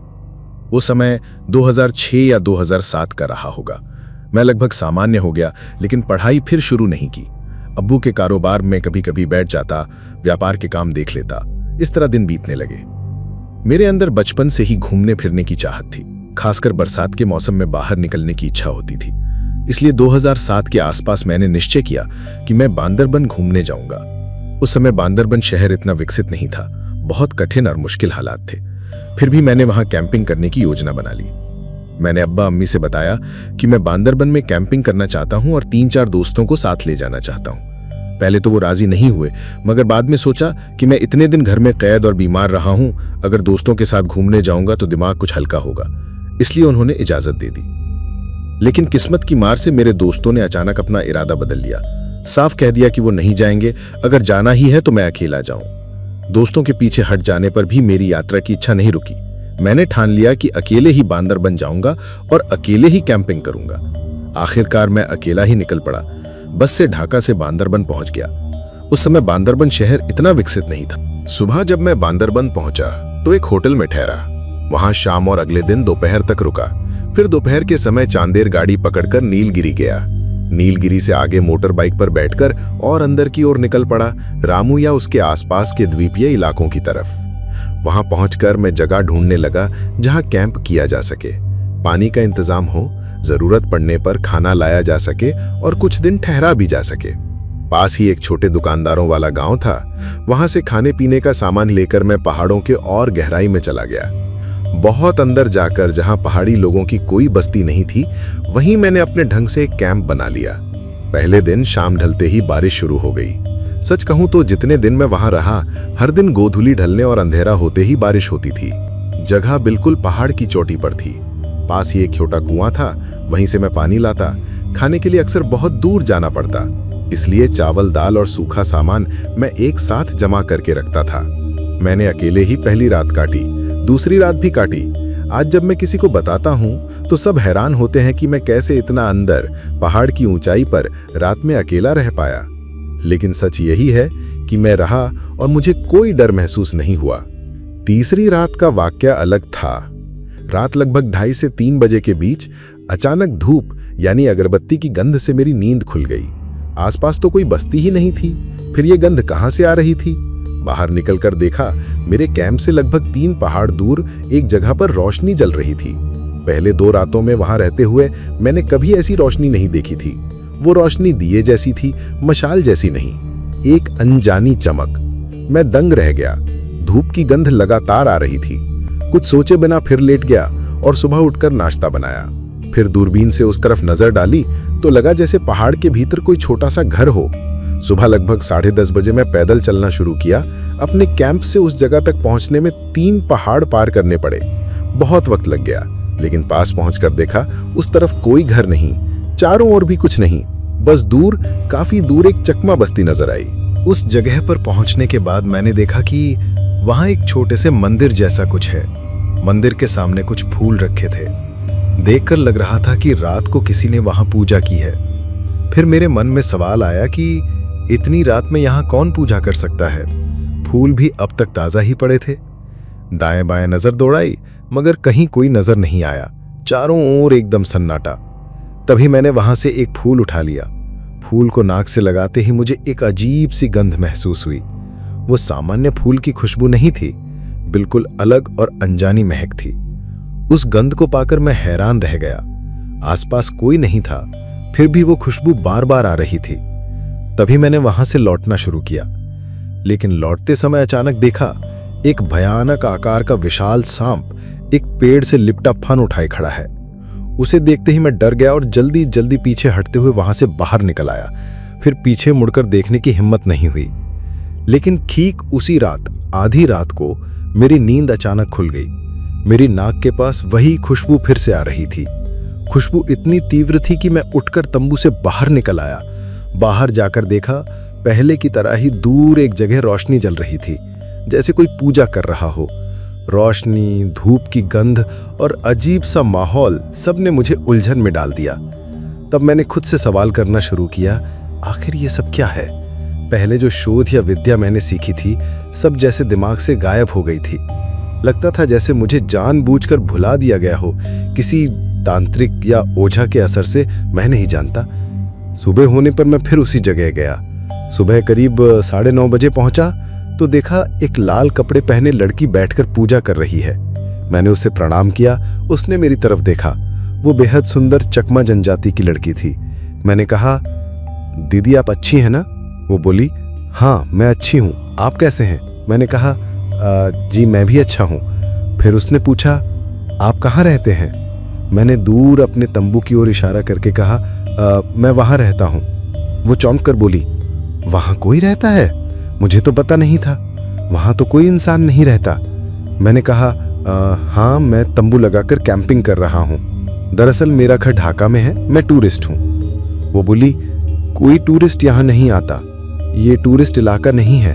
वो समय 2006 या 2007 का रहा होगा। मैं लगभग सामान्य हो गया, लेकिन पढ़ाई फिर शुरू नहीं की। अब्बू के कारोबार में कभी कभी बैठ जाता, व्यापार के काम देख लेता। इस तरह दिन बीतने लगे। मेरे अंदर बचपन से ही घूमने फिरने की चाहत थी, खासकर बरसात के मौसम में बाहर निकलने की इच्छा होती थी। इसलिए 2007 के आसपास मैंने निश्चय किया कि मैं बांदरबन घूमने जाऊंगा। उस समय बांदरबन शहर इतना विकसित नहीं था, बहुत कठिन और मुश्किल हालात थे। फिर भी मैंने वहां कैंपिंग करने की योजना बना ली। मैंने अब्बा अम्मी से बताया कि मैं बांदरबन में कैंपिंग करना चाहता हूं और 3-4 दोस्तों को साथ ले जाना चाहता हूं। पहले तो वो राजी नहीं हुए, मगर बाद में सोचा कि मैं इतने दिन घर में कैद और बीमार रहा हूं, अगर दोस्तों के साथ घूमने जाऊंगा तो दिमाग कुछ हल्का होगा। इसलिए उन्होंने इजाजत दे दी। लेकिन किस्मत की मार से मेरे दोस्तों ने अचानक अपना इरादा बदल लिया। साफ कह दिया कि वो नहीं जाएंगे, अगर जाना ही है तो मैं अकेला जाऊं। दोस्तों के पीछे हट जाने पर भी मेरी यात्रा की इच्छा नहीं रुकी। मैंने ठान लिया कि अकेले ही बांदरबन जाऊंगा और अकेले ही कैंपिंग करूंगा। आखिरकार मैं अकेला ही निकल पड़ा। बस से ढाका से बांदरबन पहुंच गया। उस समय बांदरबन शहर इतना विकसित नहीं था। सुबह जब मैं बांदरबन पहुंचा तो एक होटल में ठहरा। वहां शाम और अगले दिन दोपहर तक रुका। फिर दोपहर के समय चांदेर गाड़ी पकड़कर नीलगिरी गया। नीलगिरी से आगे मोटर बाइक पर बैठकर और अंदर की ओर निकल पड़ा, रामू या उसके आसपास के द्वीपीय इलाकों की तरफ। वहां पहुंचकर मैं जगह ढूंढने लगा जहां कैंप किया जा सके, पानी का इंतजाम हो, जरूरत पड़ने पर खाना लाया जा सके और कुछ दिन ठहरा भी जा सके। पास ही एक छोटे दुकानदारों वाला गांव था। वहां से खाने पीने का सामान लेकर मैं पहाड़ों के और गहराई में चला गया। बहुत अंदर जाकर, जहां पहाड़ी लोगों की कोई बस्ती नहीं थी, वहीं मैंने अपने ढंग से एक कैंप बना लिया। पहले दिन शाम ढलते ही बारिश शुरू हो गई। सच कहूं तो जितने दिन मैं वहां रहा, हर दिन गोधूली ढलने और अंधेरा होते ही बारिश होती थी। जगह बिल्कुल पहाड़ की चोटी पर थी। पास ही एक छोटा कुआं था, वहीं से मैं पानी लाता। खाने के लिए अक्सर बहुत दूर जाना पड़ता, इसलिए चावल, दाल और सूखा सामान मैं एक साथ जमा करके रखता था। मैंने अकेले ही पहली रात काटी, दूसरी रात भी काटी। आज जब मैं किसी को बताता हूं तो सब हैरान होते हैं कि मैं कैसे इतना अंदर पहाड़ की ऊंचाई पर रात में अकेला रह पाया। लेकिन सच यही है कि मैं रहा और मुझे कोई डर महसूस नहीं हुआ। तीसरी रात का वाकया अलग था। रात लगभग 2:30 से 3 बजे के बीच अचानक धूप यानी अगरबत्ती की गंध से मेरी नींद खुल गई। आसपास तो कोई बस्ती ही नहीं थी, फिर ये गंध कहां से आ रही थी? बाहर निकलकर देखा, मेरे कैंप से लगभग 3 पहाड़ दूर एक जगह पर रोशनी जल रही थी। पहले 2 रातों में वहां रहते हुए मैंने कभी ऐसी रोशनी नहीं देखी थी। वो रोशनी दिए जैसी थी, मशाल जैसी नहीं, एक अनजानी चमक। मैं दंग रह गया। धूप की गंध लगातार आ रही थी। कुछ सोचे बिना फिर लेट गया और सुबह उठकर नाश्ता बनाया। फिर दूरबीन से उस तरफ नजर डाली तो लगा जैसे पहाड़ के भीतर कोई छोटा सा घर हो। सुबह लगभग 10:30 बजे मैं पैदल चलना शुरू किया। अपने कैंप से उस जगह तक पहुंचने में 3 पहाड़ पार करने पड़े। बहुत वक्त लग गया, लेकिन पास पहुंचकर देखा उस तरफ कोई घर नहीं, चारों ओर भी कुछ नहीं, बस दूर, काफी दूर एक चकमा बस्ती नजर आई। उस जगह पर पहुंचने के बाद मैंने देखा कि वहां एक छोटे से मंदिर जैसा कुछ है। मंदिर के सामने कुछ फूल रखे थे। देखकर लग रहा था कि रात को किसी ने वहां पूजा की है। फिर मेरे मन में सवाल आया कि इतनी रात में यहां कौन पूजा कर सकता है? फूल भी अब तक ताजा ही पड़े थे। दाएं बाएं नजर दौड़ाई, मगर कहीं कोई नजर नहीं आया। चारों ओर एकदम सन्नाटा। तभी मैंने वहां से एक फूल उठा लिया। फूल को नाक से लगाते ही मुझे एक अजीब सी गंध महसूस हुई। वो सामान्य फूल की खुशबू नहीं थी, बिल्कुल अलग और अनजानी महक थी। उस गंध को पाकर मैं हैरान रह गया। आसपास कोई नहीं था, फिर भी वो खुशबू बार बार आ रही थी। तभी मैंने वहां से लौटना शुरू किया, लेकिन लौटते समय अचानक देखा एक भयानक आकार का विशाल सांप एक पेड़ से लिपटा फन उठाए खड़ा है। उसे देखते ही मैं डर गया और जल्दी जल्दी पीछे हटते हुए वहां से बाहर निकल आया। फिर पीछे मुड़कर देखने की हिम्मत नहीं हुई। लेकिन ठीक उसी रात, आधी रात को मेरी नींद अचानक खुल गई। मेरी नाक के पास वही खुशबू फिर से आ रही थी। खुशबू इतनी तीव्र थी कि मैं उठकर तंबू से बाहर निकल आया। बाहर जाकर देखा, पहले की तरह ही दूर एक जगह रोशनी जल रही थी, जैसे कोई पूजा कर रहा हो। रोशनी, धूप की गंध और अजीब सा माहौल सब ने मुझे उलझन में डाल दिया। तब मैंने खुद से सवाल करना शुरू किया, आखिर ये सब क्या है? पहले जो शोध या विद्या मैंने सीखी थी, सब जैसे दिमाग से गायब हो गई थी। लगता था जैसे मुझे जानबूझकर भुला दिया गया हो, किसी तांत्रिक या ओझा के असर से, मैं नहीं जानता। सुबह होने पर मैं फिर उसी जगह गया। सुबह करीब 9:30 बजे पहुंचा तो देखा एक लाल कपड़े पहने लड़की बैठकर पूजा कर रही है। मैंने उसे प्रणाम किया। उसने मेरी तरफ देखा। वो बेहद सुंदर चकमा जनजाति की लड़की थी। मैंने कहा, दीदी आप अच्छी हैं ना? वो बोली, हाँ मैं अच्छी हूँ, आप कैसे हैं? मैंने कहा, जी मैं भी अच्छा हूँ। फिर उसने पूछा, आप कहाँ रहते हैं? मैंने दूर अपने तंबू की ओर इशारा करके कहा, मैं वहाँ रहता हूँ। वो चौंक कर बोली, वहाँ कोई रहता है? मुझे तो पता नहीं था, वहाँ तो कोई इंसान नहीं रहता। मैंने कहा, हाँ मैं तंबू लगाकर कैंपिंग कर रहा हूँ। दरअसल मेरा घर ढाका में है, मैं टूरिस्ट हूँ। वो बोली, कोई टूरिस्ट यहाँ नहीं आता, ये टूरिस्ट इलाका नहीं है।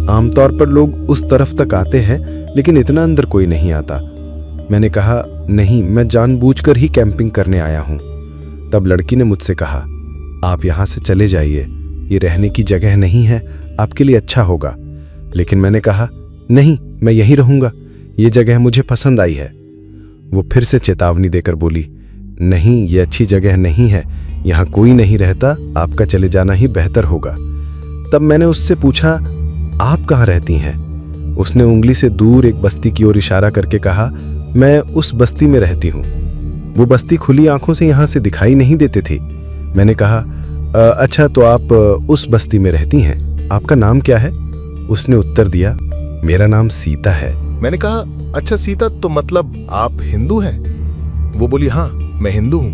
आमतौर पर लोग उस तरफ तक आते हैं, लेकिन इतना अंदर कोई नहीं आता। मैंने कहा, नहीं मैं जानबूझकर ही कैंपिंग करने आया हूँ। तब लड़की ने मुझसे कहा, आप यहाँ से चले जाइए, ये रहने की जगह नहीं है, आपके लिए अच्छा होगा। लेकिन मैंने कहा, नहीं मैं यहीं रहूंगा, ये जगह मुझे पसंद आई है। वो फिर से चेतावनी देकर बोली, नहीं ये अच्छी जगह नहीं है, यहाँ कोई नहीं रहता, आपका चले जाना ही बेहतर होगा। तब मैंने उससे पूछा, आप कहाँ रहती हैं? उसने उंगली से दूर एक बस्ती की ओर इशारा करके कहा, मैं उस बस्ती में रहती हूँ। वो बस्ती खुली आंखों से यहाँ से दिखाई नहीं देती थी। मैंने कहा, अच्छा तो आप उस बस्ती में रहती हैं, आपका नाम क्या है? उसने उत्तर दिया, मेरा नाम सीता है। मैंने कहा, अच्छा सीता, तो मतलब आप हिंदू हैं? वो बोली, हाँ मैं हिंदू हूँ।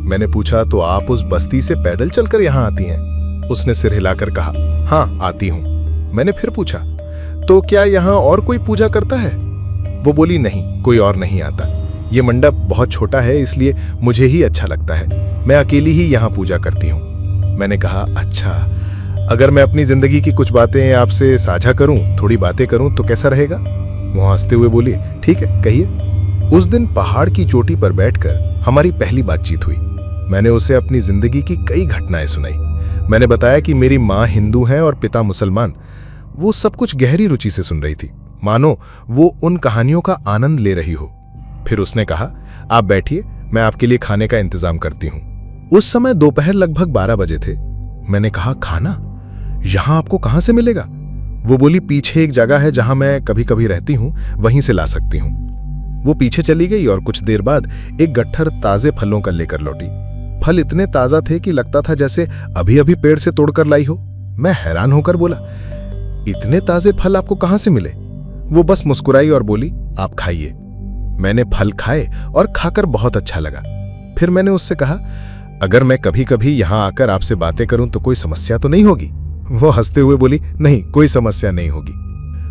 मैंने पूछा, तो आप उस बस्ती से पैदल चलकर यहाँ आती हैं? उसने सिर हिलाकर कहा, हाँ आती हूँ। मैंने फिर पूछा, तो क्या यहाँ और कोई पूजा करता है? वो बोली, नहीं कोई और नहीं आता, ये मंडप बहुत छोटा है इसलिए मुझे ही अच्छा लगता है, मैं अकेली ही यहाँ पूजा करती हूँ। मैंने कहा, अच्छा अगर मैं अपनी जिंदगी की कुछ बातें आपसे साझा करूं, थोड़ी बातें करूं तो कैसा रहेगा? वो हंसते हुए बोली, ठीक है कहिए। उस दिन पहाड़ की चोटी पर बैठकर हमारी पहली बातचीत हुई। मैंने उसे अपनी जिंदगी की कई घटनाएं सुनाई। मैंने बताया कि मेरी माँ हिंदू हैं और पिता मुसलमान। वो सब कुछ गहरी रुचि से सुन रही थी, मानो वो उन कहानियों का आनंद ले रही हो। फिर उसने कहा, आप बैठिए, मैं आपके लिए खाने का इंतजाम करती हूँ। उस समय दोपहर लगभग 12 बजे थे। मैंने कहा, खाना यहां आपको कहां से मिलेगा? वो बोली, पीछे एक जगह है जहां मैं कभी कभी रहती हूं, वहीं से ला सकती हूं। वो पीछे चली गई और कुछ देर बाद एक गट्ठर ताजे फलों का लेकर लौटी। फल इतने ताजा थे कि लगता था जैसे अभी अभी पेड़ से तोड़कर लाई हो। मैं हैरान होकर बोला, इतने ताजे फल आपको कहां से मिले? वो बस मुस्कुराई और बोली, आप खाइए। मैंने फल खाए और खाकर बहुत अच्छा लगा। फिर मैंने उससे कहा, अगर मैं कभी कभी यहां आकर आपसे बातें करूं तो कोई समस्या तो नहीं होगी? वो हंसते हुए बोली, नहीं कोई समस्या नहीं होगी।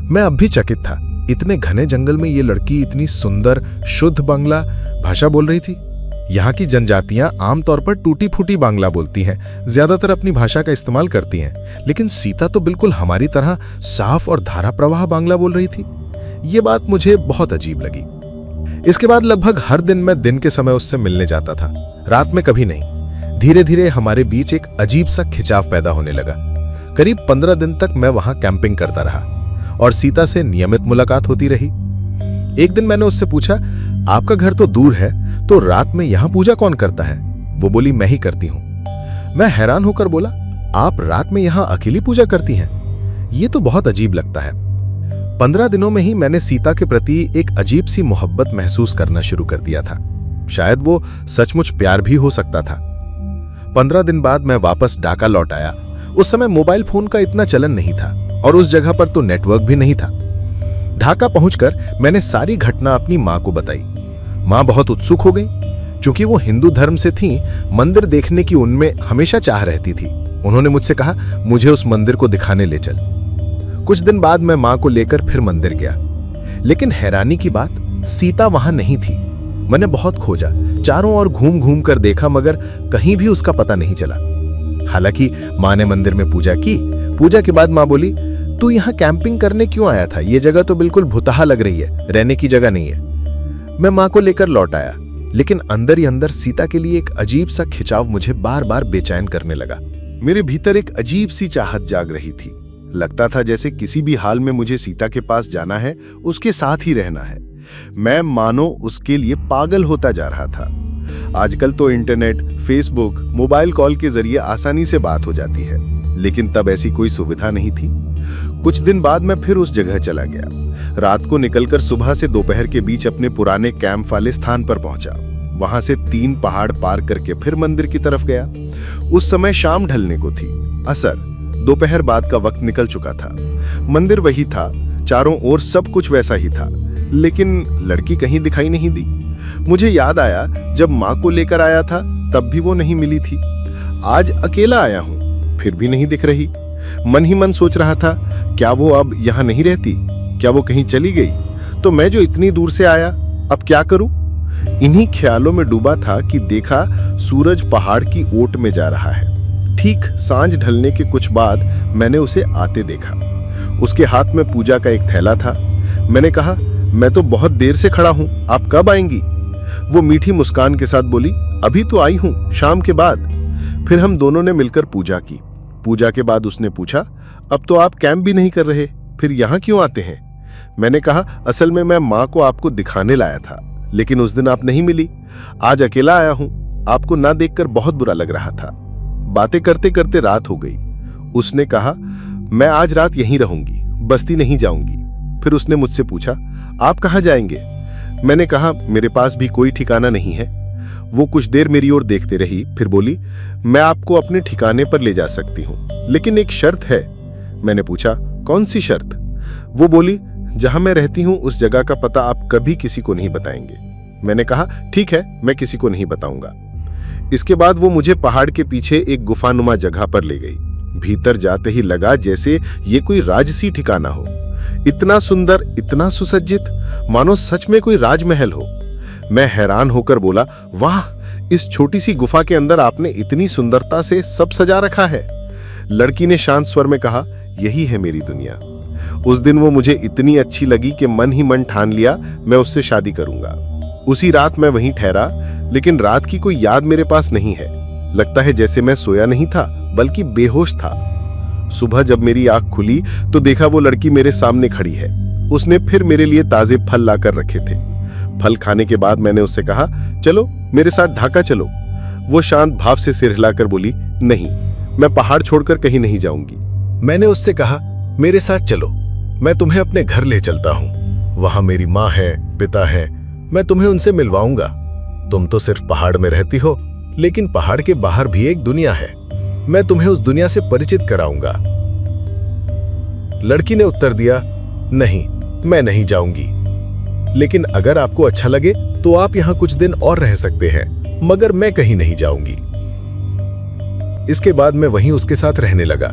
मैं अब भी चकित था, इतने घने जंगल में ये लड़की इतनी सुंदर शुद्ध बांग्ला भाषा बोल रही थी। यहाँ की जनजातियां आमतौर पर टूटी फूटी बांग्ला बोलती हैं, ज्यादातर अपनी भाषा का इस्तेमाल करती हैं, लेकिन सीता तो बिल्कुल हमारी तरह साफ और धारा प्रवाह बांग्ला बोल रही थी। ये बात मुझे बहुत अजीब लगी। इसके बाद लगभग हर दिन मैं दिन के समय उससे मिलने जाता था, रात में कभी नहीं। धीरे धीरे हमारे बीच एक अजीब सा खिंचाव पैदा होने लगा। करीब 15 दिन तक मैं वहां कैंपिंग करता रहा और सीता से नियमित मुलाकात होती रही। एक दिन मैंने उससे पूछा, आपका घर तो दूर है, तो रात में यहां पूजा कौन करता है? वो बोली, मैं ही करती हूं। मैं हैरान होकर बोला, आप रात में यहां अकेली पूजा करती हैं? ये तो बहुत अजीब लगता है। 15 दिनों में ही मैंने सीता के प्रति एक अजीब सी मोहब्बत महसूस करना शुरू कर दिया था। शायद वो सचमुच प्यार भी हो सकता था। 15 दिन बाद मैं वापस ढाका लौट आया। उस समय मोबाइल फोन का इतना चलन नहीं था और उस जगह पर तो नेटवर्क भी नहीं था। ढाका पहुंचकर मैंने सारी घटना अपनी मां को बताई। मां बहुत उत्सुक हो गई। चूंकि वो हिंदू धर्म से थीं, मंदिर देखने की उनमें हमेशा चाह रहती थी। उन्होंने मुझसे कहा, मुझे उस मंदिर को दिखाने ले चल। कुछ दिन बाद मैं मां को लेकर फिर मंदिर गया, लेकिन हैरानी की बात, सीता वहां नहीं थी। मैंने बहुत खोजा, चारों ओर घूम घूम कर देखा, मगर कहीं भी उसका पता नहीं चला। हालांकि मां ने मंदिर में पूजा की। पूजा के बाद मां बोली, तू यहाँ कैंपिंग करने क्यों आया था? ये जगह तो बिल्कुल भुतहा लग रही है, रहने की जगह नहीं है। मैं मां को लेकर लौट आया, लेकिन अंदर ही अंदर सीता के लिए एक अजीब सा खिंचाव मुझे बार बार बेचैन करने लगा। मेरे भीतर एक अजीब सी चाहत जाग रही थी। लगता था जैसे किसी भी हाल में मुझे सीता के पास जाना है, उसके साथ ही रहना है। मैं मानो उसके लिए पागल होता जा रहा था। आजकल तो इंटरनेट, फेसबुक, मोबाइल कॉल के जरिए आसानी से बात हो जाती है, लेकिन तब ऐसी कोई सुविधा नहीं थी। कुछ दिन बाद मैं फिर उस जगह चला गया। रात को निकलकर सुबह से दोपहर के बीच अपने पुराने कैंप वाले स्थान पर पहुंचा। वहां से 3 पहाड़ पार करके फिर मंदिर की तरफ गया। उस समय शाम ढलने को थी। असर दोपहर बाद का वक्त निकल चुका था। मंदिर वही था, चारों ओर सब कुछ वैसा ही था, लेकिन लड़की कहीं दिखाई नहीं दी। मुझे याद आया, जब मां को लेकर आया था तब भी वो नहीं मिली थी। आज अकेला आया हूं, फिर भी नहीं दिख रही। मन ही मन सोच रहा था, क्या वो अब यहां नहीं रहती? क्या वो कहीं चली गई? तो मैं जो इतनी दूर से आया, अब क्या करूं? इन्हीं ख्यालों में डूबा था कि देखा सूरज पहाड़ की ओट में जा रहा है। ठीक सांझ ढलने के कुछ बाद मैंने उसे आते देखा। उसके हाथ में पूजा का एक थैला था। मैंने कहा, मैं तो बहुत देर से खड़ा हूं, आप कब आएंगी? वो मीठी मुस्कान के साथ बोली, अभी तो आई हूं, शाम के बाद। फिर हम दोनों ने मिलकर पूजा की। पूजा के बाद उसने पूछा, अब तो आप कैंप भी नहीं कर रहे, फिर यहां क्यों आते हैं? मैंने कहा, असल में मैं मां को आपको दिखाने लाया था, लेकिन उस दिन आप नहीं मिली। आज अकेला आया हूं, आपको ना देखकर बहुत बुरा लग रहा था। बातें करते करते रात हो गई। उसने कहा, मैं आज रात यहीं रहूंगी, बस्ती नहीं जाऊंगी। फिर उसने मुझसे पूछा, आप कहां जाएंगे? मैंने कहा, मेरे पास भी कोई ठिकाना नहीं है। वो कुछ देर मेरी ओर देखते रही, फिर बोली, मैं आपको अपने ठिकाने पर ले जा सकती हूं, लेकिन एक शर्त है। मैंने पूछा, कौन सी शर्त? वो बोली, जहां मैं रहती हूं उस जगह का पता आप कभी किसी को नहीं बताएंगे। मैंने कहा, ठीक है, मैं किसी को नहीं बताऊंगा। इसके बाद वो मुझे पहाड़ के पीछे एक गुफानुमा जगह पर ले गई। भीतर जाते ही लगा जैसे ये कोई राजसी ठिकाना हो। इतना सुंदर, इतना सुसज्जित, मानो सच में कोई राजमहल हो। मैं हैरान होकर बोला, वाह, इस छोटी सी गुफा के अंदर आपने इतनी सुंदरता से सब सजा रखा है। लड़की ने शांत स्वर में कहा, यही है मेरी दुनिया। उस दिन वो मुझे इतनी अच्छी लगी कि मन ही मन ठान लिया मैं उससे शादी करूंगा। उसी रात मैं वहीं ठहरा, लेकिन रात की कोई याद मेरे पास नहीं है। लगता है जैसे मैं सोया नहीं था, बल्कि बेहोश था। सुबह जब मेरी आंख खुली तो देखा वो लड़की मेरे सामने खड़ी है। उसने फिर मेरे लिए ताजे फल लाकर रखे थे। फल खाने के बाद मैंने उससे कहा, चलो मेरे साथ ढाका चलो। वो शांत भाव से सिर हिलाकर बोली, नहीं, मैं पहाड़ छोड़कर कहीं नहीं जाऊंगी। मैंने उससे कहा, मेरे साथ चलो, मैं तुम्हें अपने घर ले चलता हूं। वहां मेरी मां है, पिता है, मैं तुम्हें उनसे मिलवाऊंगा। तुम तो सिर्फ पहाड़ में रहती हो, लेकिन पहाड़ के बाहर भी एक दुनिया है। मैं तुम्हें उस दुनिया से परिचित कराऊंगा। लड़की ने उत्तर दिया, नहीं, मैं नहीं जाऊंगी, लेकिन अगर आपको अच्छा लगे तो आप यहां कुछ दिन और रह सकते हैं, मगर मैं कहीं नहीं जाऊंगी। इसके बाद मैं वहीं उसके साथ रहने लगा।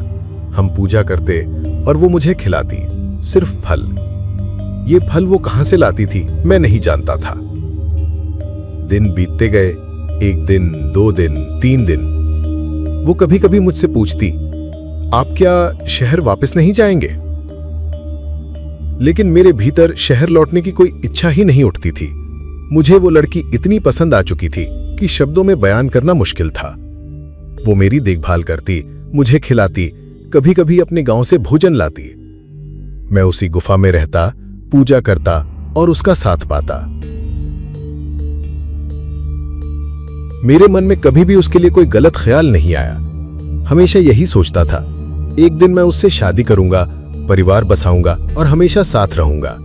हम पूजा करते और वो मुझे खिलाती, सिर्फ फल। ये फल वो कहां से लाती थी मैं नहीं जानता था। दिन बीतते गए, 1 दिन, 2 दिन, 3 दिन। वो कभी कभी मुझसे पूछती, आप क्या शहर वापस नहीं जाएंगे? लेकिन मेरे भीतर शहर लौटने की कोई इच्छा ही नहीं उठती थी। मुझे वो लड़की इतनी पसंद आ चुकी थी कि शब्दों में बयान करना मुश्किल था। वो मेरी देखभाल करती, मुझे खिलाती, कभी कभी अपने गांव से भोजन लाती। मैं उसी गुफा में रहता, पूजा करता और उसका साथ पाता। मेरे मन में कभी भी उसके लिए कोई गलत ख्याल नहीं आया। हमेशा यही सोचता था, एक दिन मैं उससे शादी करूंगा परिवार बसाऊंगा और हमेशा साथ रहूंगा।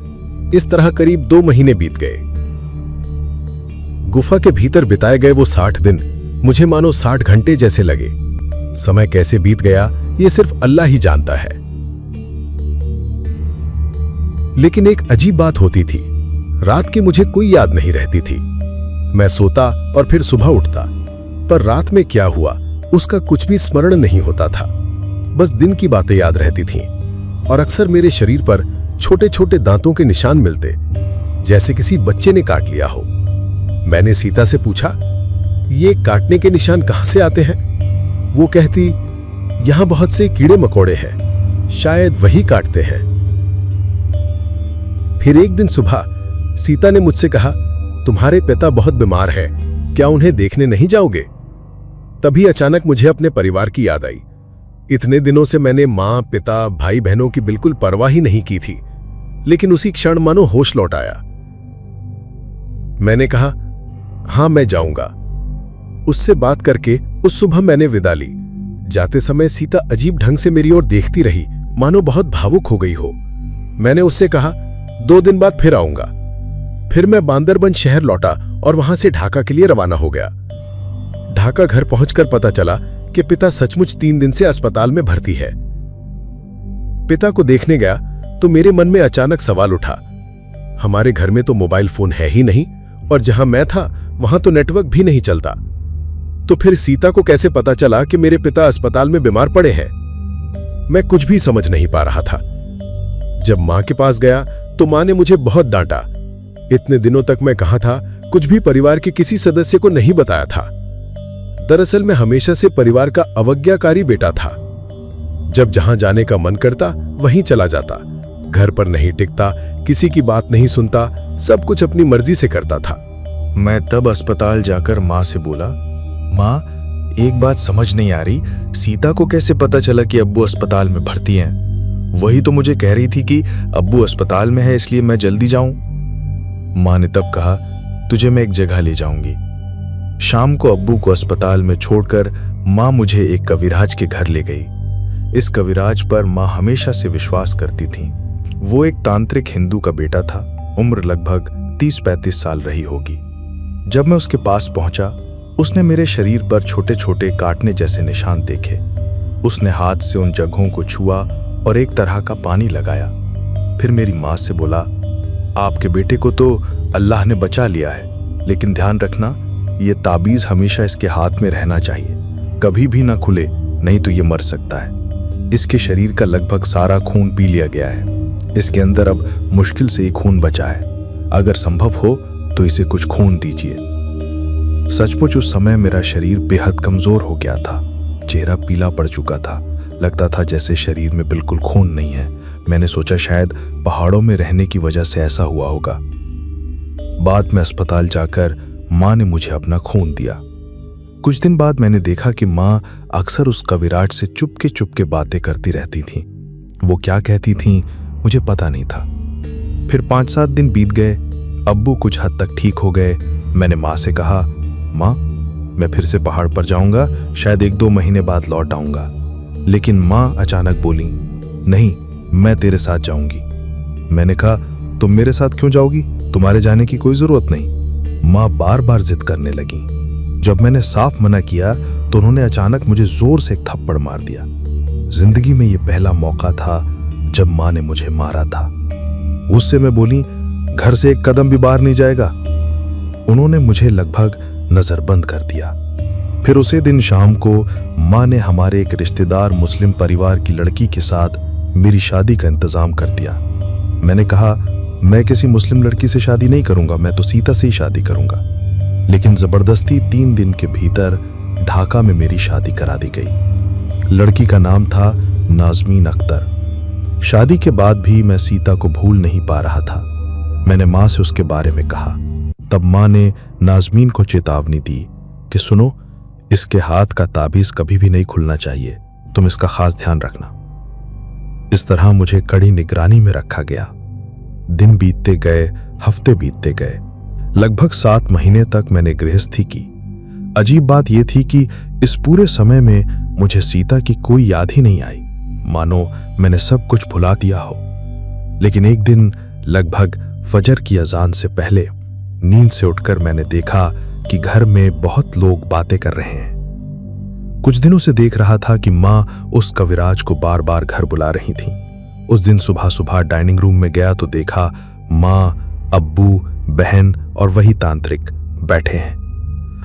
इस तरह करीब 2 महीने बीत गए। गुफा के भीतर बिताए गए वो 60 दिन मुझे मानो 60 घंटे जैसे लगे। समय कैसे बीत गया ये सिर्फ अल्लाह ही जानता है। लेकिन एक अजीब बात होती थी, रात की मुझे कोई याद नहीं रहती थी। मैं सोता और फिर सुबह उठता, पर रात में क्या हुआ उसका कुछ भी स्मरण नहीं होता था। बस दिन की बातें याद रहती थीं और अक्सर मेरे शरीर पर छोटे छोटे दांतों के निशान मिलते, जैसे किसी बच्चे ने काट लिया हो। मैंने सीता से पूछा, ये काटने के निशान कहां से आते हैं? वो कहती, यहां बहुत से कीड़े मकोड़े हैं, शायद वही काटते हैं। फिर एक दिन सुबह सीता ने मुझसे कहा, तुम्हारे पिता बहुत बीमार हैं, क्या उन्हें देखने नहीं जाओगे? तभी अचानक मुझे अपने परिवार की याद आई। इतने दिनों से मैंने मां, पिता, भाई बहनों की बिल्कुल परवाह ही नहीं की थी, लेकिन उसी क्षण मानो होश लौट आया। मैंने कहा, हां मैं जाऊंगा। उससे बात करके उस सुबह मैंने विदा ली। जाते समय सीता अजीब ढंग से मेरी ओर देखती रही, मानो बहुत भावुक हो गई हो। मैंने उससे कहा, 2 दिन बाद फिर आऊंगा। फिर मैं बांदरबन शहर लौटा और वहां से ढाका के लिए रवाना हो गया। ढाका घर पहुंचकर पता चला कि पिता सचमुच 3 दिन से अस्पताल में भर्ती है। पिता को देखने गया तो मेरे मन में अचानक सवाल उठा, हमारे घर में तो मोबाइल फोन है ही नहीं और जहां मैं था वहां तो नेटवर्क भी नहीं चलता। तो फिर सीता को कैसे पता चला कि मेरे पिता अस्पताल में बीमार पड़े हैं? मैं कुछ भी समझ नहीं पा रहा था। जब मां के पास गया तो मां ने मुझे बहुत डांटा। इतने दिनों तक मैं कहां था, कुछ भी परिवार के किसी सदस्य को नहीं बताया था। दरअसल मैं हमेशा से परिवार का अवज्ञाकारी बेटा था। जब जहां जाने का मन करता वहीं चला जाता, घर पर नहीं टिकता, किसी की बात नहीं सुनता, सब कुछ अपनी मर्जी से करता था। मैं तब अस्पताल जाकर माँ से बोला, माँ एक बात समझ नहीं आ रही, सीता को कैसे पता चला कि अब्बू अस्पताल में भर्ती हैं? वही तो मुझे कह रही थी कि अब्बू अस्पताल में है इसलिए मैं जल्दी जाऊं। माँ ने तब कहा, तुझे मैं एक जगह ले जाऊंगी। शाम को अब्बू को अस्पताल में छोड़कर माँ मुझे एक कविराज के घर ले गई। इस कविराज पर माँ हमेशा से विश्वास करती थी। वो एक तांत्रिक हिंदू का बेटा था, उम्र लगभग 30-35 साल रही होगी। जब मैं उसके पास पहुंचा, उसने मेरे शरीर पर छोटे छोटे काटने जैसे निशान देखे। उसने हाथ से उन जगहों को छुआ और एक तरह का पानी लगाया। फिर मेरी माँ से बोला, आपके बेटे को तो अल्लाह ने बचा लिया है, लेकिन ध्यान रखना ये ताबीज हमेशा इसके हाथ में रहना चाहिए, कभी भी ना खुले, नहीं तो ये मर सकता है। इसके शरीर का लगभग सारा खून पी लिया गया है। इसके अंदर अब मुश्किल से ही खून बचा है। अगर संभव हो तो इसे कुछ खून दीजिए। सचमुच उस समय मेरा शरीर बेहद कमजोर हो गया था। चेहरा पीला पड़ चुका था, लगता था जैसे शरीर में बिल्कुल खून नहीं है। मैंने सोचा शायद पहाड़ों में रहने की वजह से ऐसा हुआ होगा। बाद में अस्पताल जाकर माँ ने मुझे अपना खून दिया। कुछ दिन बाद मैंने देखा कि माँ अक्सर उस कविराज से चुपके बातें करती रहती थीं। वो क्या कहती थीं मुझे पता नहीं था। फिर 5-7 दिन बीत गए, अब्बू कुछ हद तक ठीक हो गए। मैंने माँ से कहा, माँ मैं फिर से पहाड़ पर जाऊंगा, शायद 1-2 महीने बाद लौट आऊंगा। लेकिन माँ अचानक बोली, नहीं मैं तेरे साथ जाऊंगी। मैंने कहा, तुम मेरे साथ क्यों जाओगी? तुम्हारे जाने की कोई जरूरत नहीं। माँ बार बार जिद करने लगी। जब मैंने साफ मना किया तो उन्होंने अचानक मुझे जोर से एक थप्पड़ मार दिया। जिंदगी में ये पहला मौका था जब माँ ने मुझे मारा था। उससे मैं बोली, घर से एक कदम भी बाहर नहीं जाएगा। उन्होंने मुझे लगभग नजरबंद कर दिया। फिर उसी दिन शाम को माँ ने हमारे एक रिश्तेदार मुस्लिम परिवार की लड़की के साथ मेरी शादी का इंतजाम कर दिया। मैंने कहा, मैं किसी मुस्लिम लड़की से शादी नहीं करूंगा, मैं तो सीता से ही शादी करूंगा। लेकिन जबरदस्ती 3 दिन के भीतर ढाका में मेरी शादी करा दी गई। लड़की का नाम था नाज़मीन अख्तर। शादी के बाद भी मैं सीता को भूल नहीं पा रहा था। मैंने माँ से उसके बारे में कहा। तब माँ ने नाज़मीन को चेतावनी दी कि सुनो, इसके हाथ का ताबीज कभी भी नहीं खुलना चाहिए, तुम इसका खास ध्यान रखना। इस तरह मुझे कड़ी निगरानी में रखा गया। दिन बीतते गए, हफ्ते बीतते गए, लगभग 7 महीने तक मैंने गृहस्थी की। अजीब बात यह थी कि इस पूरे समय में मुझे सीता की कोई याद ही नहीं आई। मानो मैंने सब कुछ भुला दिया हो। लेकिन एक दिन लगभग फजर की अजान से पहले नींद से उठकर मैंने देखा कि घर में बहुत लोग बातें कर रहे हैं। कुछ दिनों से देख रहा था कि माँ उस कविराज को बार बार घर बुला रही थी। उस दिन सुबह सुबह डाइनिंग रूम में गया तो देखा माँ, अब्बू, बहन और वही तांत्रिक बैठे हैं।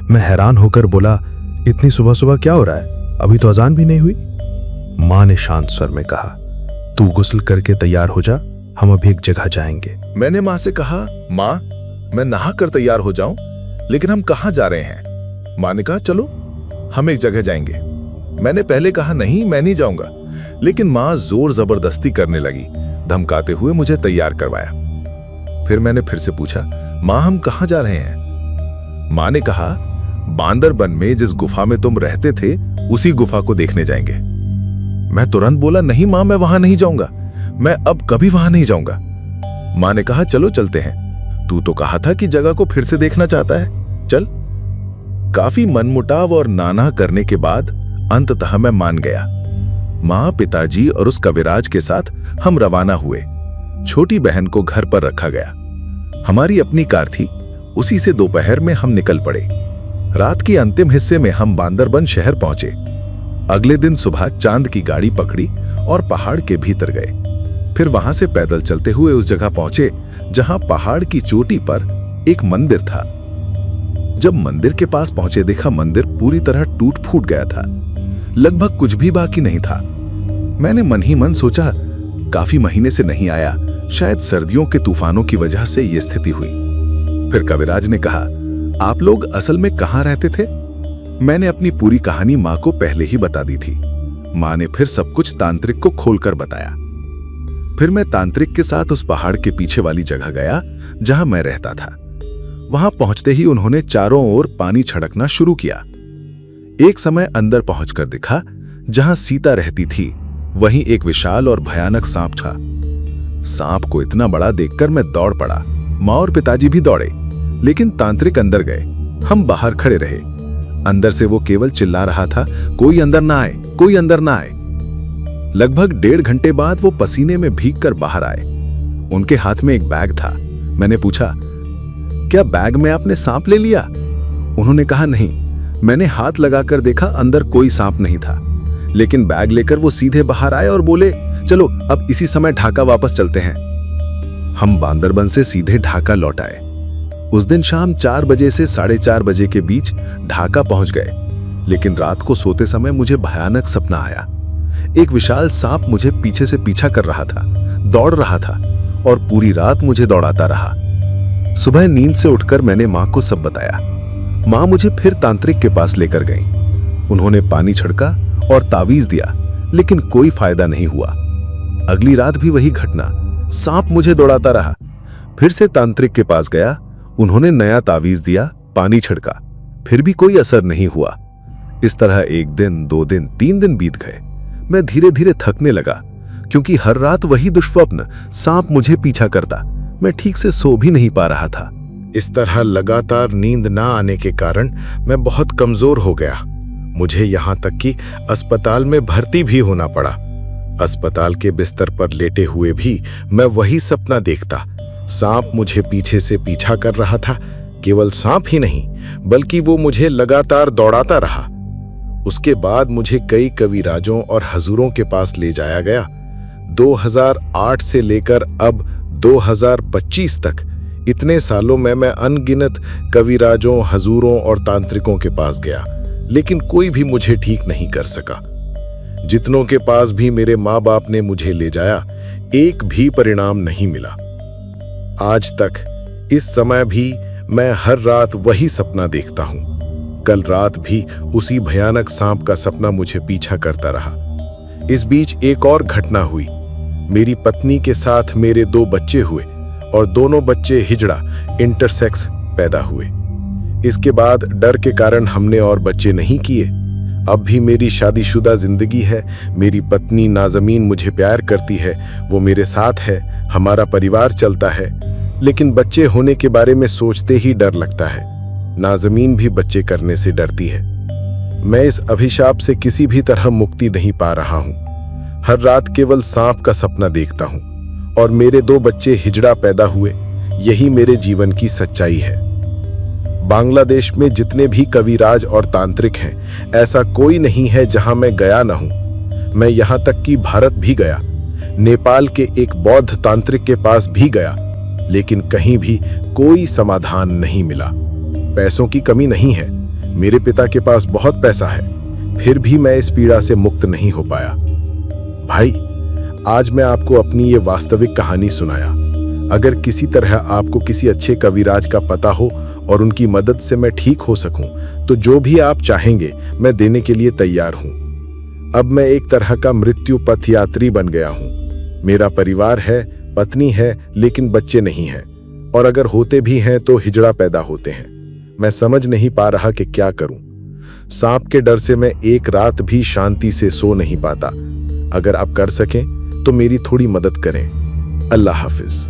मैं हैरान होकर बोला, इतनी सुबह सुबह क्या हो रहा है? अभी तो अजान भी नहीं हुई। माँ ने शांत स्वर में कहा, तू गुस्ल करके तैयार हो जा, हम अभी एक जगह जाएंगे। मैंने माँ से कहा, माँ मैं नहा कर तैयार हो जाऊं, लेकिन हम कहाँ जा रहे हैं? माँ ने कहा, चलो हम एक जगह जाएंगे। मैंने पहले कहा, नहीं मैं नहीं जाऊंगा, लेकिन माँ जोर जबरदस्ती करने लगी, धमकाते हुए मुझे तैयार करवाया। फिर मैंने फिर से पूछा, माँ हम कहाँ जा रहे हैं? माँ ने कहा, बांदरबन में जिस गुफा में तुम रहते थे उसी गुफा को देखने जाएंगे। मैं तुरंत बोला, नहीं माँ मैं वहां नहीं जाऊंगा, मैं अब कभी वहां नहीं जाऊंगा। माँ ने कहा, चलो चलते हैं, तू तो कहा था कि जगह को फिर से देखना चाहता है, चल। काफी मनमुटाव और नाना करने के बाद अंततः मैं मान गया। माँ, पिताजी और उस कविराज के साथ हम रवाना हुए। छोटी बहन को घर पर रखा गया। हमारी अपनी कार थी, उसी से दोपहर में हम निकल पड़े। रात के अंतिम हिस्से में हम बांदरबन शहर पहुंचे। अगले दिन सुबह चांद की गाड़ी पकड़ी और पहाड़ के भीतर गए। फिर वहां से पैदल चलते हुए उस जगह पहुंचे जहां पहाड़ की चोटी पर एक मंदिर था। जब मंदिर के पास पहुंचे देखा मंदिर पूरी तरह टूट फूट गया था, लगभग कुछ भी बाकी नहीं था। मैंने मन ही मन सोचा, काफी महीने से नहीं आया, शायद सर्दियों के तूफानों की वजह से यह स्थिति हुई। फिर कविराज ने कहा, आप लोग असल में कहां रहते थे? मैंने अपनी पूरी कहानी मां को पहले ही बता दी थी। मां ने फिर सब कुछ तांत्रिक को खोलकर बताया। फिर मैं तांत्रिक के साथ उस पहाड़ के पीछे वाली जगह गया जहां मैं रहता था। वहां पहुंचते ही उन्होंने चारों ओर पानी छिड़कना शुरू किया। एक समय अंदर पहुंचकर दिखा जहां सीता रहती थी वहीं एक विशाल और भयानक सांप था। सांप को इतना बड़ा देखकर मैं दौड़ पड़ा। माँ और पिताजी भी दौड़े, लेकिन तांत्रिक अंदर गए। हम बाहर खड़े रहे। अंदर से वो केवल चिल्ला रहा था, कोई अंदर ना आए, कोई अंदर ना आए। लगभग 1.5 घंटे बाद वो पसीने में भीगकर बाहर आए। उनके हाथ में एक बैग था। मैंने पूछा, क्या बैग में आपने सांप ले लिया? उन्होंने कहा, नहीं, मैंने हाथ लगाकर देखा, अंदर कोई सांप नहीं था। लेकिन बैग लेकर वो सीधे बाहर आए और बोले, चलो अब इसी समय ढाका वापस चलते हैं। हम बांदरबन से सीधे ढाका लौट आए। उस दिन शाम 4 बजे से 4:30 बजे के बीच ढाका पहुंच गए। लेकिन रात को सोते समय मुझे भयानक सपना आया। एक विशाल सांप मुझे पीछे से पीछा कर रहा था, दौड़ रहा था और पूरी रात मुझे दौड़ाता रहा। सुबह नींद से उठकर मैंने मां को सब बताया। मां मुझे फिर तांत्रिक के पास लेकर गई। उन्होंने पानी छिड़का और तावीज दिया, लेकिन कोई फायदा नहीं हुआ। अगली रात भी वही घटना, सांप मुझे दौड़ाता रहा। फिर से तांत्रिक के पास गया। उन्होंने नया तावीज दिया, पानी छिड़का, फिर भी कोई असर नहीं हुआ। इस तरह 1 दिन, 2 दिन, 3 दिन बीत गए। मैं धीरे धीरे थकने लगा, क्योंकि हर रात वही दुष्स्वप्न, सांप मुझे पीछा करता। मैं ठीक से सो भी नहीं पा रहा था। इस तरह लगातार नींद ना आने के कारण मैं बहुत कमजोर हो गया। मुझे यहाँ तक कि अस्पताल में भर्ती भी होना पड़ा। अस्पताल के बिस्तर पर लेटे हुए भी मैं वही सपना देखता। सांप मुझे पीछे से पीछा कर रहा था। केवल सांप ही नहीं, बल्कि वो मुझे लगातार दौड़ाता रहा। उसके बाद मुझे कई कविराजों और हजूरों के पास ले जाया गया। 2008 से लेकर अब 2025 तक इतने सालों में मैं अनगिनत कविराजों, हजूरों और तांत्रिकों के पास गया, लेकिन कोई भी मुझे ठीक नहीं कर सका। जितनों के पास भी मेरे माँ बाप ने मुझे ले जाया, एक भी परिणाम नहीं मिला। आज तक इस समय भी मैं हर रात वही सपना देखता हूँ। कल रात भी उसी भयानक सांप का सपना मुझे पीछा करता रहा। इस बीच एक और घटना हुई। मेरी पत्नी के साथ मेरे 2 बच्चे हुए और दोनों बच्चे हिजड़ा, इंटरसेक्स पैदा हुए। इसके बाद डर के कारण हमने और बच्चे नहीं किए। अब भी मेरी शादीशुदा जिंदगी है। मेरी पत्नी नाज़मीन मुझे प्यार करती है, वो मेरे साथ है, हमारा परिवार चलता है। लेकिन बच्चे होने के बारे में सोचते ही डर लगता है। नाज़मीन भी बच्चे करने से डरती है। मैं इस अभिशाप से किसी भी तरह मुक्ति नहीं पा रहा हूँ। हर रात केवल सांप का सपना देखता हूं और मेरे 2 बच्चे हिजड़ा पैदा हुए। यही मेरे जीवन की सच्चाई है। बांग्लादेश में जितने भी कविराज और तांत्रिक हैं, ऐसा कोई नहीं है जहां मैं गया न हूं। मैं यहां तक कि भारत भी गया, नेपाल के एक बौद्ध तांत्रिक के पास भी गया, लेकिन कहीं भी कोई समाधान नहीं मिला। पैसों की कमी नहीं है, मेरे पिता के पास बहुत पैसा है, फिर भी मैं इस पीड़ा से मुक्त नहीं हो पाया। भाई, आज मैं आपको अपनी ये वास्तविक कहानी सुनाया। अगर किसी तरह आपको किसी अच्छे कविराज का पता हो और उनकी मदद से मैं ठीक हो सकूं, तो जो भी आप चाहेंगे मैं देने के लिए तैयार हूं। अब मैं एक तरह का मृत्यु पथ यात्री बन गया हूं। मेरा परिवार है, पत्नी है, लेकिन बच्चे नहीं हैं, और अगर होते भी हैं तो हिजड़ा पैदा होते हैं। मैं समझ नहीं पा रहा कि क्या करूं। सांप के डर से मैं एक रात भी शांति से सो नहीं पाता। अगर आप कर सकें तो मेरी थोड़ी मदद करें। अल्लाह हाफिज।